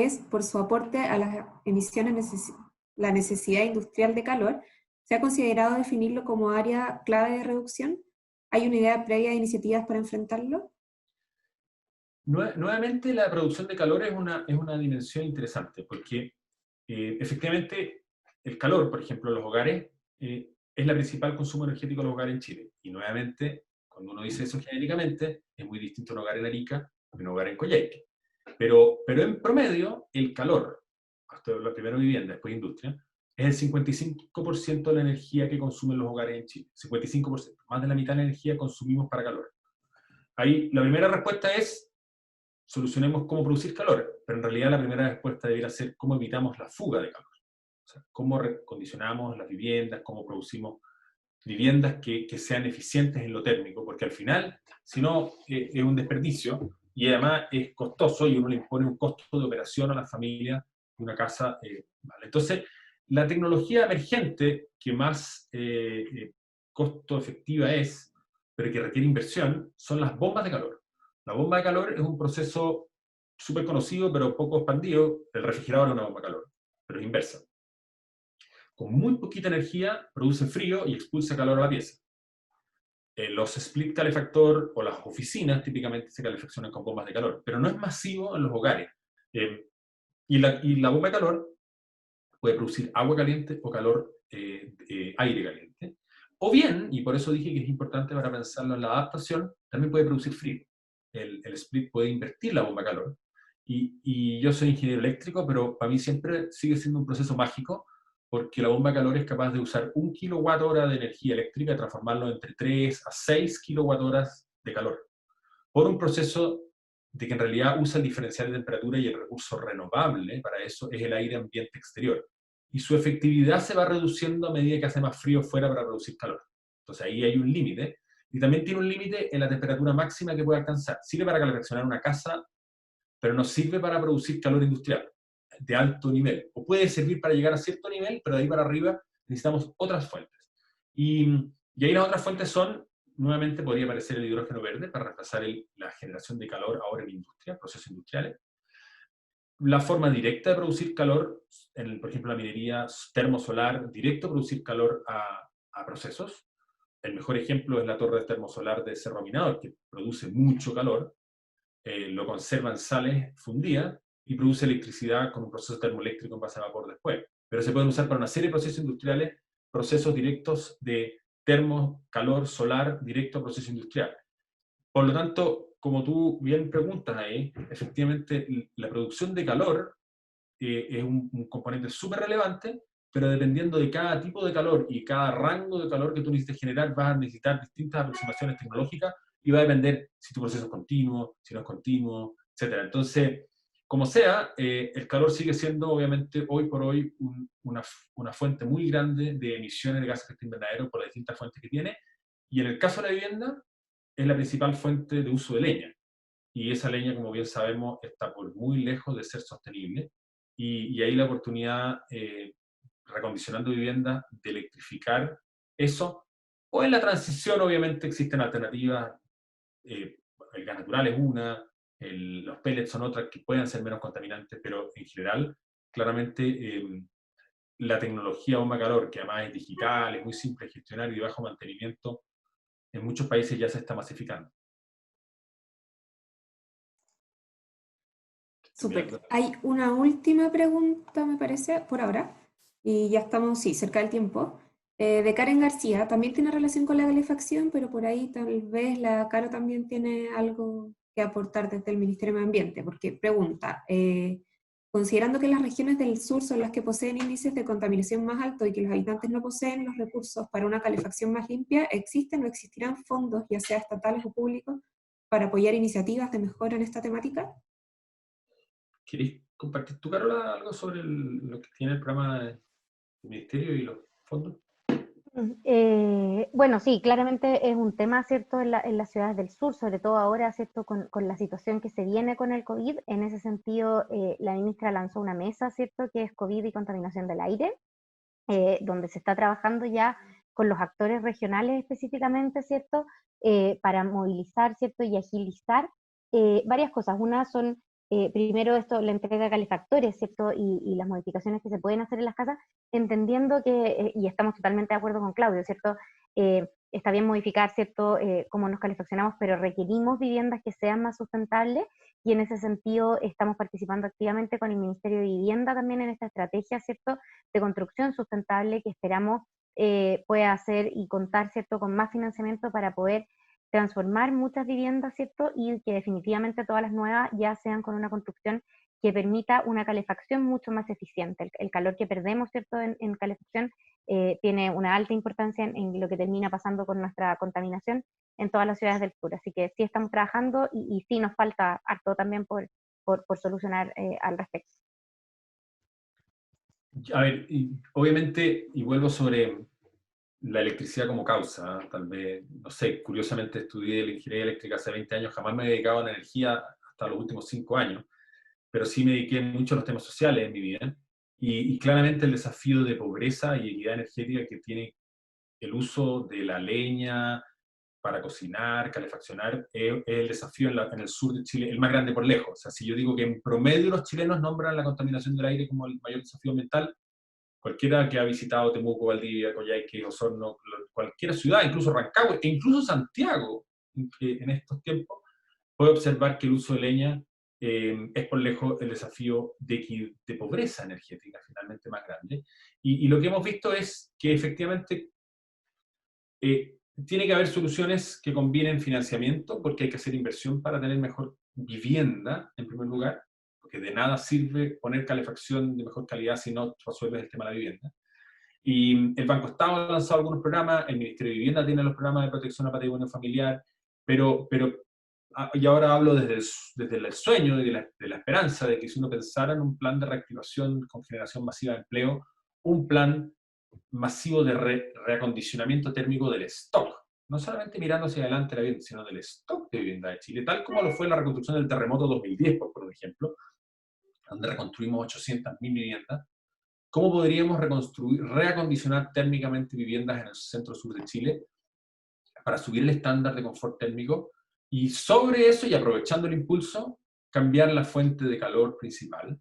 es por su aporte a las emisiones, la necesidad industrial de calor, ¿se ha considerado definirlo como área clave de reducción? ¿Hay una idea previa de iniciativas para enfrentarlo? Nuevamente, la producción de calor es una dimensión interesante, porque efectivamente el calor, por ejemplo, en los hogares, es la principal consumo energético de los hogares en Chile. Y nuevamente, cuando uno dice eso genéricamente, es muy distinto un hogar en Arica que un hogar en Coyhaique. Pero en promedio, el calor, hasta la primera vivienda, después industria, es el 55% de la energía que consumen los hogares en Chile. 55%. Más de la mitad de la energía consumimos para calor. Ahí, la primera respuesta es solucionemos cómo producir calor, pero en realidad la primera respuesta debería ser cómo evitamos la fuga de calor. O sea, cómo recondicionamos las viviendas, cómo producimos viviendas que sean eficientes en lo térmico, porque al final, si no, es un desperdicio, y además es costoso, y uno le impone un costo de operación a la familia de una casa. ¿Vale? Entonces, la tecnología emergente que más costo efectiva es, pero que requiere inversión, son las bombas de calor. La bomba de calor es un proceso súper conocido, pero poco expandido. El refrigerador es una bomba de calor, pero es inversa. Con muy poquita energía produce frío y expulsa calor a la pieza. Los split calefactor o las oficinas típicamente se calefaccionan con bombas de calor, pero no es masivo en los hogares. Y la bomba de calor puede producir agua caliente o aire caliente. O bien, y por eso dije que es importante para pensarlo en la adaptación, también puede producir frío. El split puede invertir la bomba de calor. Y yo soy ingeniero eléctrico, pero para mí siempre sigue siendo un proceso mágico, porque la bomba de calor es capaz de usar 1 kWh de energía eléctrica y transformarlo entre 3 a 6 kWh de calor, por un proceso de que en realidad usa el diferencial de temperatura y el recurso renovable para eso es el aire ambiente exterior. Y su efectividad se va reduciendo a medida que hace más frío fuera para producir calor. Entonces ahí hay un límite. Y también tiene un límite en la temperatura máxima que puede alcanzar. Sirve para calefaccionar una casa, pero no sirve para producir calor industrial de alto nivel. O puede servir para llegar a cierto nivel, pero de ahí para arriba necesitamos otras fuentes. Y ahí las otras fuentes son, nuevamente podría aparecer el hidrógeno verde para reemplazar la generación de calor ahora en industria, procesos industriales. La forma directa de producir calor, por ejemplo, la minería termosolar, directo producir calor a procesos. El mejor ejemplo es la torre termosolar de Cerro Minador, que produce mucho calor, lo conserva en sales fundidas y produce electricidad con un proceso termoeléctrico en base a vapor después. Pero se pueden usar para una serie de procesos industriales, procesos directos de calor solar directo a proceso industrial. Por lo tanto, como tú bien preguntas ahí, efectivamente la producción de calor es un componente súper relevante, pero dependiendo de cada tipo de calor y cada rango de calor que tú necesites generar, vas a necesitar distintas aproximaciones tecnológicas y va a depender si tu proceso es continuo, si no es continuo, etc. Entonces, como sea, el calor sigue siendo, obviamente, hoy por hoy una fuente muy grande de emisiones de gases de efecto invernadero por las distintas fuentes que tiene, y en el caso de la vivienda, es la principal fuente de uso de leña. Y esa leña, como bien sabemos, está por muy lejos de ser sostenible. Y ahí la oportunidad, recondicionando viviendas, de electrificar eso. O en la transición, obviamente, existen alternativas. El gas natural es una, los pellets son otras que pueden ser menos contaminantes, pero en general, claramente, la tecnología bomba calor, que además es digital, es muy simple de gestionar y de bajo mantenimiento, en muchos países ya se está masificando. Súper. Hay una última pregunta, me parece, por ahora, y ya estamos, sí, cerca del tiempo. De Karen García, también tiene relación con la calefacción, pero por ahí tal vez la Caro también tiene algo que aportar desde el Ministerio de Medio Ambiente, porque pregunta, considerando que las regiones del sur son las que poseen índices de contaminación más altos y que los habitantes no poseen los recursos para una calefacción más limpia, ¿existen o existirán fondos, ya sea estatales o públicos, para apoyar iniciativas de mejora en esta temática? ¿Querés compartir tú, Carola, algo sobre lo que tiene el programa del Ministerio y los fondos? Bueno, sí, claramente es un tema, ¿cierto?, en las ciudades del sur, sobre todo ahora, ¿cierto?, con la situación que se viene con el COVID. En ese sentido, la ministra lanzó una mesa, ¿cierto?, que es COVID y contaminación del aire, donde se está trabajando ya con los actores regionales específicamente, ¿cierto?, para movilizar, ¿cierto?, y agilizar varias cosas. Una son, primero esto, la entrega de calefactores, ¿cierto?, y las modificaciones que se pueden hacer en las casas, entendiendo que, y estamos totalmente de acuerdo con Claudio, ¿cierto?, está bien modificar, ¿cierto?, cómo nos calefaccionamos, pero requerimos viviendas que sean más sustentables, y en ese sentido estamos participando activamente con el Ministerio de Vivienda también en esta estrategia, ¿cierto?, de construcción sustentable que esperamos pueda hacer y contar, ¿cierto?, con más financiamiento para poder transformar muchas viviendas, ¿cierto?, y que definitivamente todas las nuevas ya sean con una construcción que permita una calefacción mucho más eficiente. El calor que perdemos, ¿cierto?, en calefacción tiene una alta importancia en lo que termina pasando con nuestra contaminación en todas las ciudades del sur. Así que sí estamos trabajando y sí nos falta harto también por solucionar al respecto. A ver, obviamente, y vuelvo sobre la electricidad como causa, tal vez, no sé, curiosamente estudié la ingeniería eléctrica hace 20 años, jamás me he dedicado a la energía hasta los últimos 5 años, pero sí me dediqué mucho a los temas sociales en mi vida, y claramente el desafío de pobreza y equidad energética que tiene el uso de la leña para cocinar, calefaccionar, es el desafío en el sur de Chile, el más grande por lejos. O sea, si yo digo que en promedio los chilenos nombran la contaminación del aire como el mayor desafío ambiental, cualquiera que ha visitado Temuco, Valdivia, Coyhaique, Osorno, cualquier ciudad, incluso Rancagua, e incluso Santiago, en estos tiempos, puede observar que el uso de leña es por lejos el desafío de pobreza energética finalmente más grande. Y lo que hemos visto es que efectivamente tiene que haber soluciones que combinen financiamiento, porque hay que hacer inversión para tener mejor vivienda, en primer lugar, porque de nada sirve poner calefacción de mejor calidad si no resuelves el tema de la vivienda. Y el Banco Estado ha lanzado algunos programas, el Ministerio de Vivienda tiene los programas de protección a patrimonio familiar, pero y ahora hablo desde el sueño y de la esperanza de que si uno pensara en un plan de reactivación con generación masiva de empleo, un plan masivo de reacondicionamiento térmico del stock, no solamente mirando hacia adelante la vivienda, sino del stock de vivienda de Chile, tal como lo fue la reconstrucción del terremoto 2010, por ejemplo, donde reconstruimos 800.000 viviendas. ¿Cómo podríamos reacondicionar térmicamente viviendas en el centro-sur de Chile para subir el estándar de confort térmico? Y sobre eso, y aprovechando el impulso, cambiar la fuente de calor principal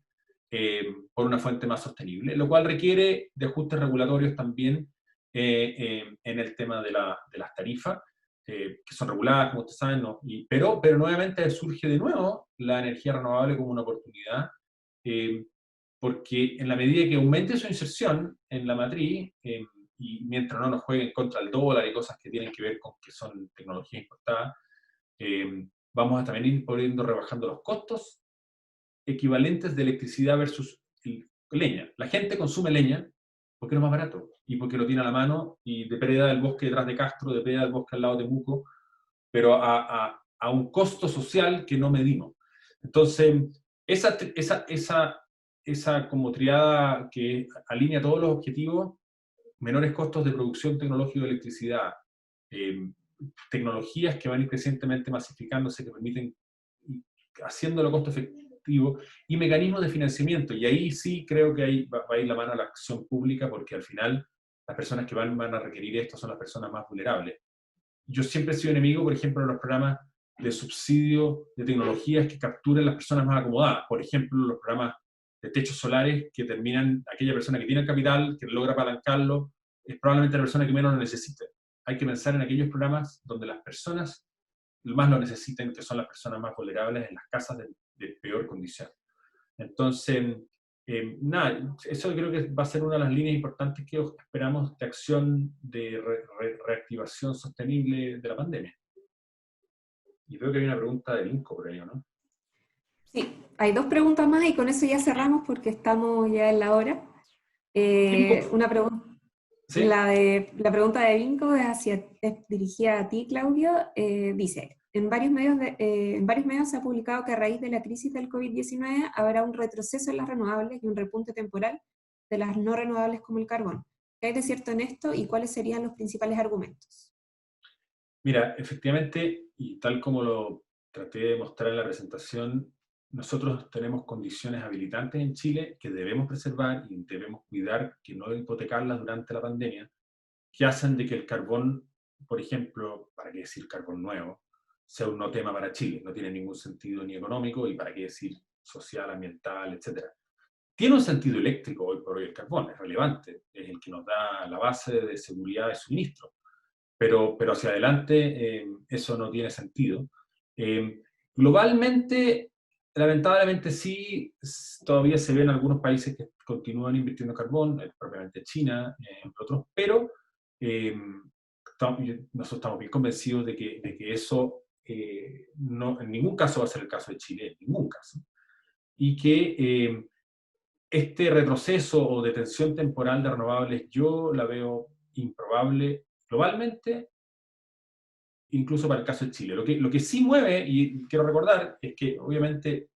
por una fuente más sostenible, lo cual requiere de ajustes regulatorios también en el tema de las tarifas, que son reguladas, como ustedes saben, ¿no? Pero nuevamente surge de nuevo la energía renovable como una oportunidad, porque en la medida que aumente su inserción en la matriz, y mientras no nos jueguen contra el dólar y cosas que tienen que ver con que son tecnologías importadas, vamos a también ir poniendo, rebajando los costos equivalentes de electricidad versus leña. La gente consume leña porque es más barato y porque lo tiene a la mano y depreda el bosque detrás de Castro, depreda el bosque al lado de Temuco, pero a un costo social que no medimos. Entonces, esa como triada que alinea todos los objetivos, menores costos de producción tecnológica de electricidad, tecnologías que van a ir crecientemente masificándose, que permiten haciéndolo costo efectivo, y mecanismos de financiamiento. Y ahí sí creo que ahí va a ir la mano a la acción pública, porque al final las personas que van a requerir esto son las personas más vulnerables. Yo siempre he sido enemigo, por ejemplo, de los programas de subsidio de tecnologías que capturen las personas más acomodadas. Por ejemplo, los programas de techos solares que terminan, aquella persona que tiene el capital, que logra apalancarlo, es probablemente la persona que menos lo necesite. Hay que pensar en aquellos programas donde las personas más lo necesiten, que son las personas más vulnerables en las casas de peor condición. Entonces, nada, eso creo que va a ser una de las líneas importantes que esperamos de acción de reactivación sostenible de la pandemia. Y veo que hay una pregunta de Vinco por ahí, ¿no? Sí, hay 2 preguntas más y con eso ya cerramos porque estamos ya en la hora. Una pregunta. ¿Sí? La pregunta de Vinco es dirigida a ti, Claudio. Dice, en varios medios se ha publicado que a raíz de la crisis del COVID-19 habrá un retroceso en las renovables y un repunte temporal de las no renovables como el carbón. ¿Qué hay de cierto en esto y cuáles serían los principales argumentos? Mira, efectivamente, y tal como lo traté de mostrar en la presentación, nosotros tenemos condiciones habilitantes en Chile que debemos preservar y debemos cuidar, que no hipotecarlas durante la pandemia, que hacen de que el carbón, por ejemplo, para qué decir carbón nuevo, sea un no tema para Chile. No tiene ningún sentido ni económico y para qué decir social, ambiental, etc. Tiene un sentido eléctrico hoy por hoy el carbón, es relevante, es el que nos da la base de seguridad de suministro. Pero hacia adelante eso no tiene sentido. Globalmente, lamentablemente sí, todavía se ven algunos países que continúan invirtiendo en carbón, propiamente China, entre otros, pero nosotros estamos bien convencidos de que eso no, en ningún caso va a ser el caso de Chile, en ningún caso. Y que este retroceso o detención temporal de renovables yo la veo improbable globalmente, incluso para el caso de Chile. Lo que sí mueve, y quiero recordar, es que obviamente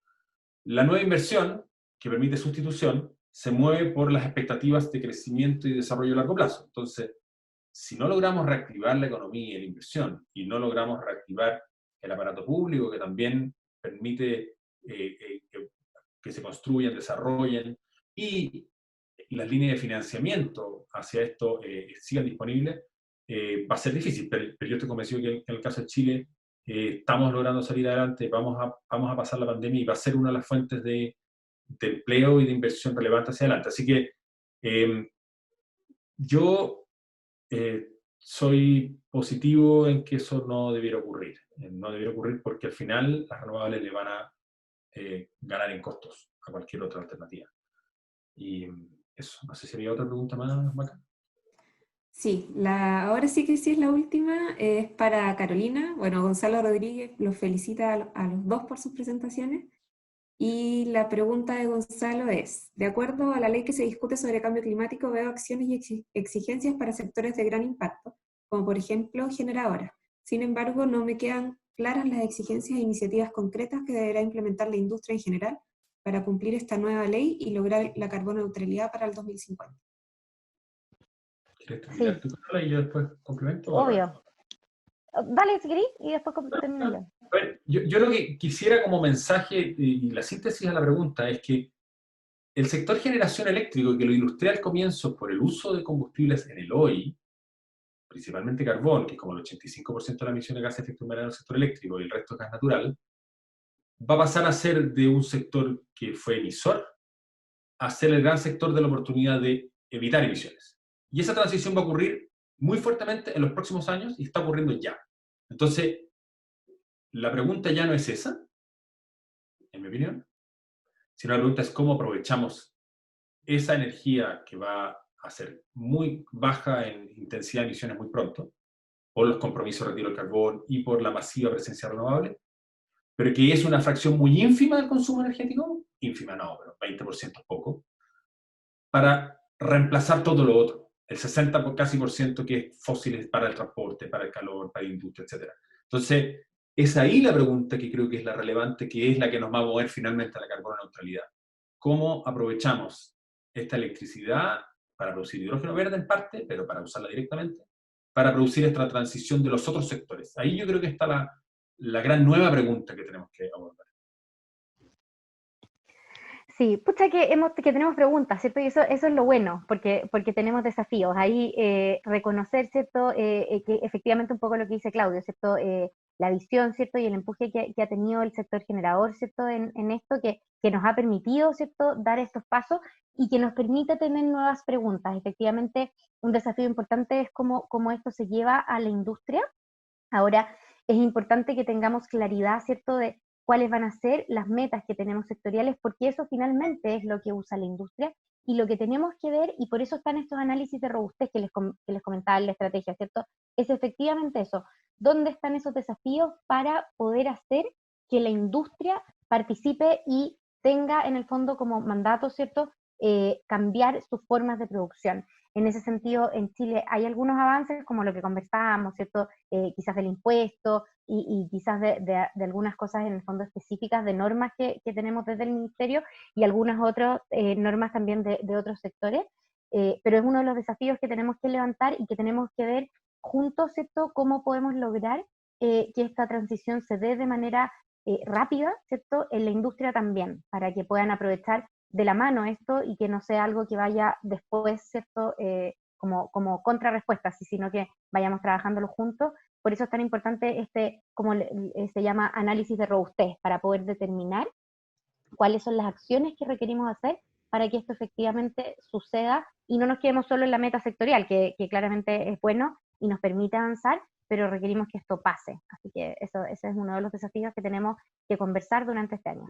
la nueva inversión que permite sustitución se mueve por las expectativas de crecimiento y desarrollo a largo plazo. Entonces, si no logramos reactivar la economía y la inversión, y no logramos reactivar el aparato público que también permite que se construyan, desarrollen, y las líneas de financiamiento hacia esto sigan disponibles, va a ser difícil, pero yo estoy convencido que en el caso de Chile estamos logrando salir adelante, vamos a pasar la pandemia y va a ser una de las fuentes de empleo y de inversión relevante hacia adelante. Así que yo soy positivo en que eso no debiera ocurrir. No debiera ocurrir porque al final las renovables le van a ganar en costos a cualquier otra alternativa. Y eso, no sé si había otra pregunta más, Maca. Sí, ahora sí que sí es la última, es para Carolina. Bueno, Gonzalo Rodríguez los felicita a los 2 por sus presentaciones. Y la pregunta de Gonzalo es, de acuerdo a la ley que se discute sobre cambio climático, veo acciones y exigencias para sectores de gran impacto, como por ejemplo generadoras. Sin embargo, no me quedan claras las exigencias e iniciativas concretas que deberá implementar la industria en general para cumplir esta nueva ley y lograr la carbono neutralidad para el 2050. ¿Quieres terminar tu palabra y yo después complemento? Obvio. Dale, si querís, y después termino yo. A ver, yo lo que quisiera como mensaje y la síntesis a la pregunta es que el sector generación eléctrico, que lo ilustré al comienzo por el uso de combustibles en el hoy, principalmente carbón, que es como el 85% de la emisión de gases de efecto invernadero en el sector eléctrico y el resto es gas natural, va a pasar a ser de un sector que fue emisor a ser el gran sector de la oportunidad de evitar emisiones. Y esa transición va a ocurrir muy fuertemente en los próximos años y está ocurriendo ya. Entonces, la pregunta ya no es esa, en mi opinión, sino la pregunta es cómo aprovechamos esa energía que va a ser muy baja en intensidad de emisiones muy pronto, por los compromisos de retiro del carbón y por la masiva presencia renovable, pero que es una fracción muy ínfima del consumo energético, ínfima no, pero 20% es poco, para reemplazar todo lo otro, el 60% casi por ciento que es fósiles para el transporte, para el calor, para la industria, etc. Entonces, es ahí la pregunta que creo que es la relevante, que es la que nos va a mover finalmente a la carbono neutralidad. ¿Cómo aprovechamos esta electricidad para producir hidrógeno verde en parte, pero para usarla directamente, para producir esta transición de los otros sectores? Ahí yo creo que está la gran nueva pregunta que tenemos que abordar. Sí, pucha que tenemos preguntas, ¿cierto? Y eso es lo bueno, porque tenemos desafíos. Ahí reconocer, ¿cierto? Que efectivamente un poco lo que dice Claudio, ¿cierto? La visión, ¿cierto? Y el empuje que ha tenido el sector generador, ¿cierto? En esto que nos ha permitido, ¿cierto? Dar estos pasos y que nos permite tener nuevas preguntas. Efectivamente, un desafío importante es cómo esto se lleva a la industria. Ahora, es importante que tengamos claridad, ¿cierto?, de cuáles van a ser las metas que tenemos sectoriales, porque eso finalmente es lo que usa la industria y lo que tenemos que ver, y por eso están estos análisis de robustez que les comentaba en la estrategia, ¿cierto? Es efectivamente eso. ¿Dónde están esos desafíos para poder hacer que la industria participe y tenga en el fondo como mandato, ¿cierto?, cambiar sus formas de producción? En ese sentido, en Chile hay algunos avances, como lo que conversábamos, ¿cierto? Quizás del impuesto y quizás de algunas cosas en el fondo específicas de normas que tenemos desde el Ministerio y algunas otras normas también de otros sectores, pero es uno de los desafíos que tenemos que levantar y que tenemos que ver juntos, ¿cierto?, cómo podemos lograr que esta transición se dé de manera rápida, ¿cierto?, en la industria también, para que puedan aprovechar de la mano esto y que no sea algo que vaya después, ¿cierto?, como contrarrespuesta, sino que vayamos trabajándolo juntos. Por eso es tan importante como se llama, análisis de robustez, para poder determinar cuáles son las acciones que requerimos hacer para que esto efectivamente suceda y no nos quedemos solo en la meta sectorial, que claramente es bueno y nos permite avanzar, pero requerimos que esto pase. Así que ese es uno de los desafíos que tenemos que conversar durante este año.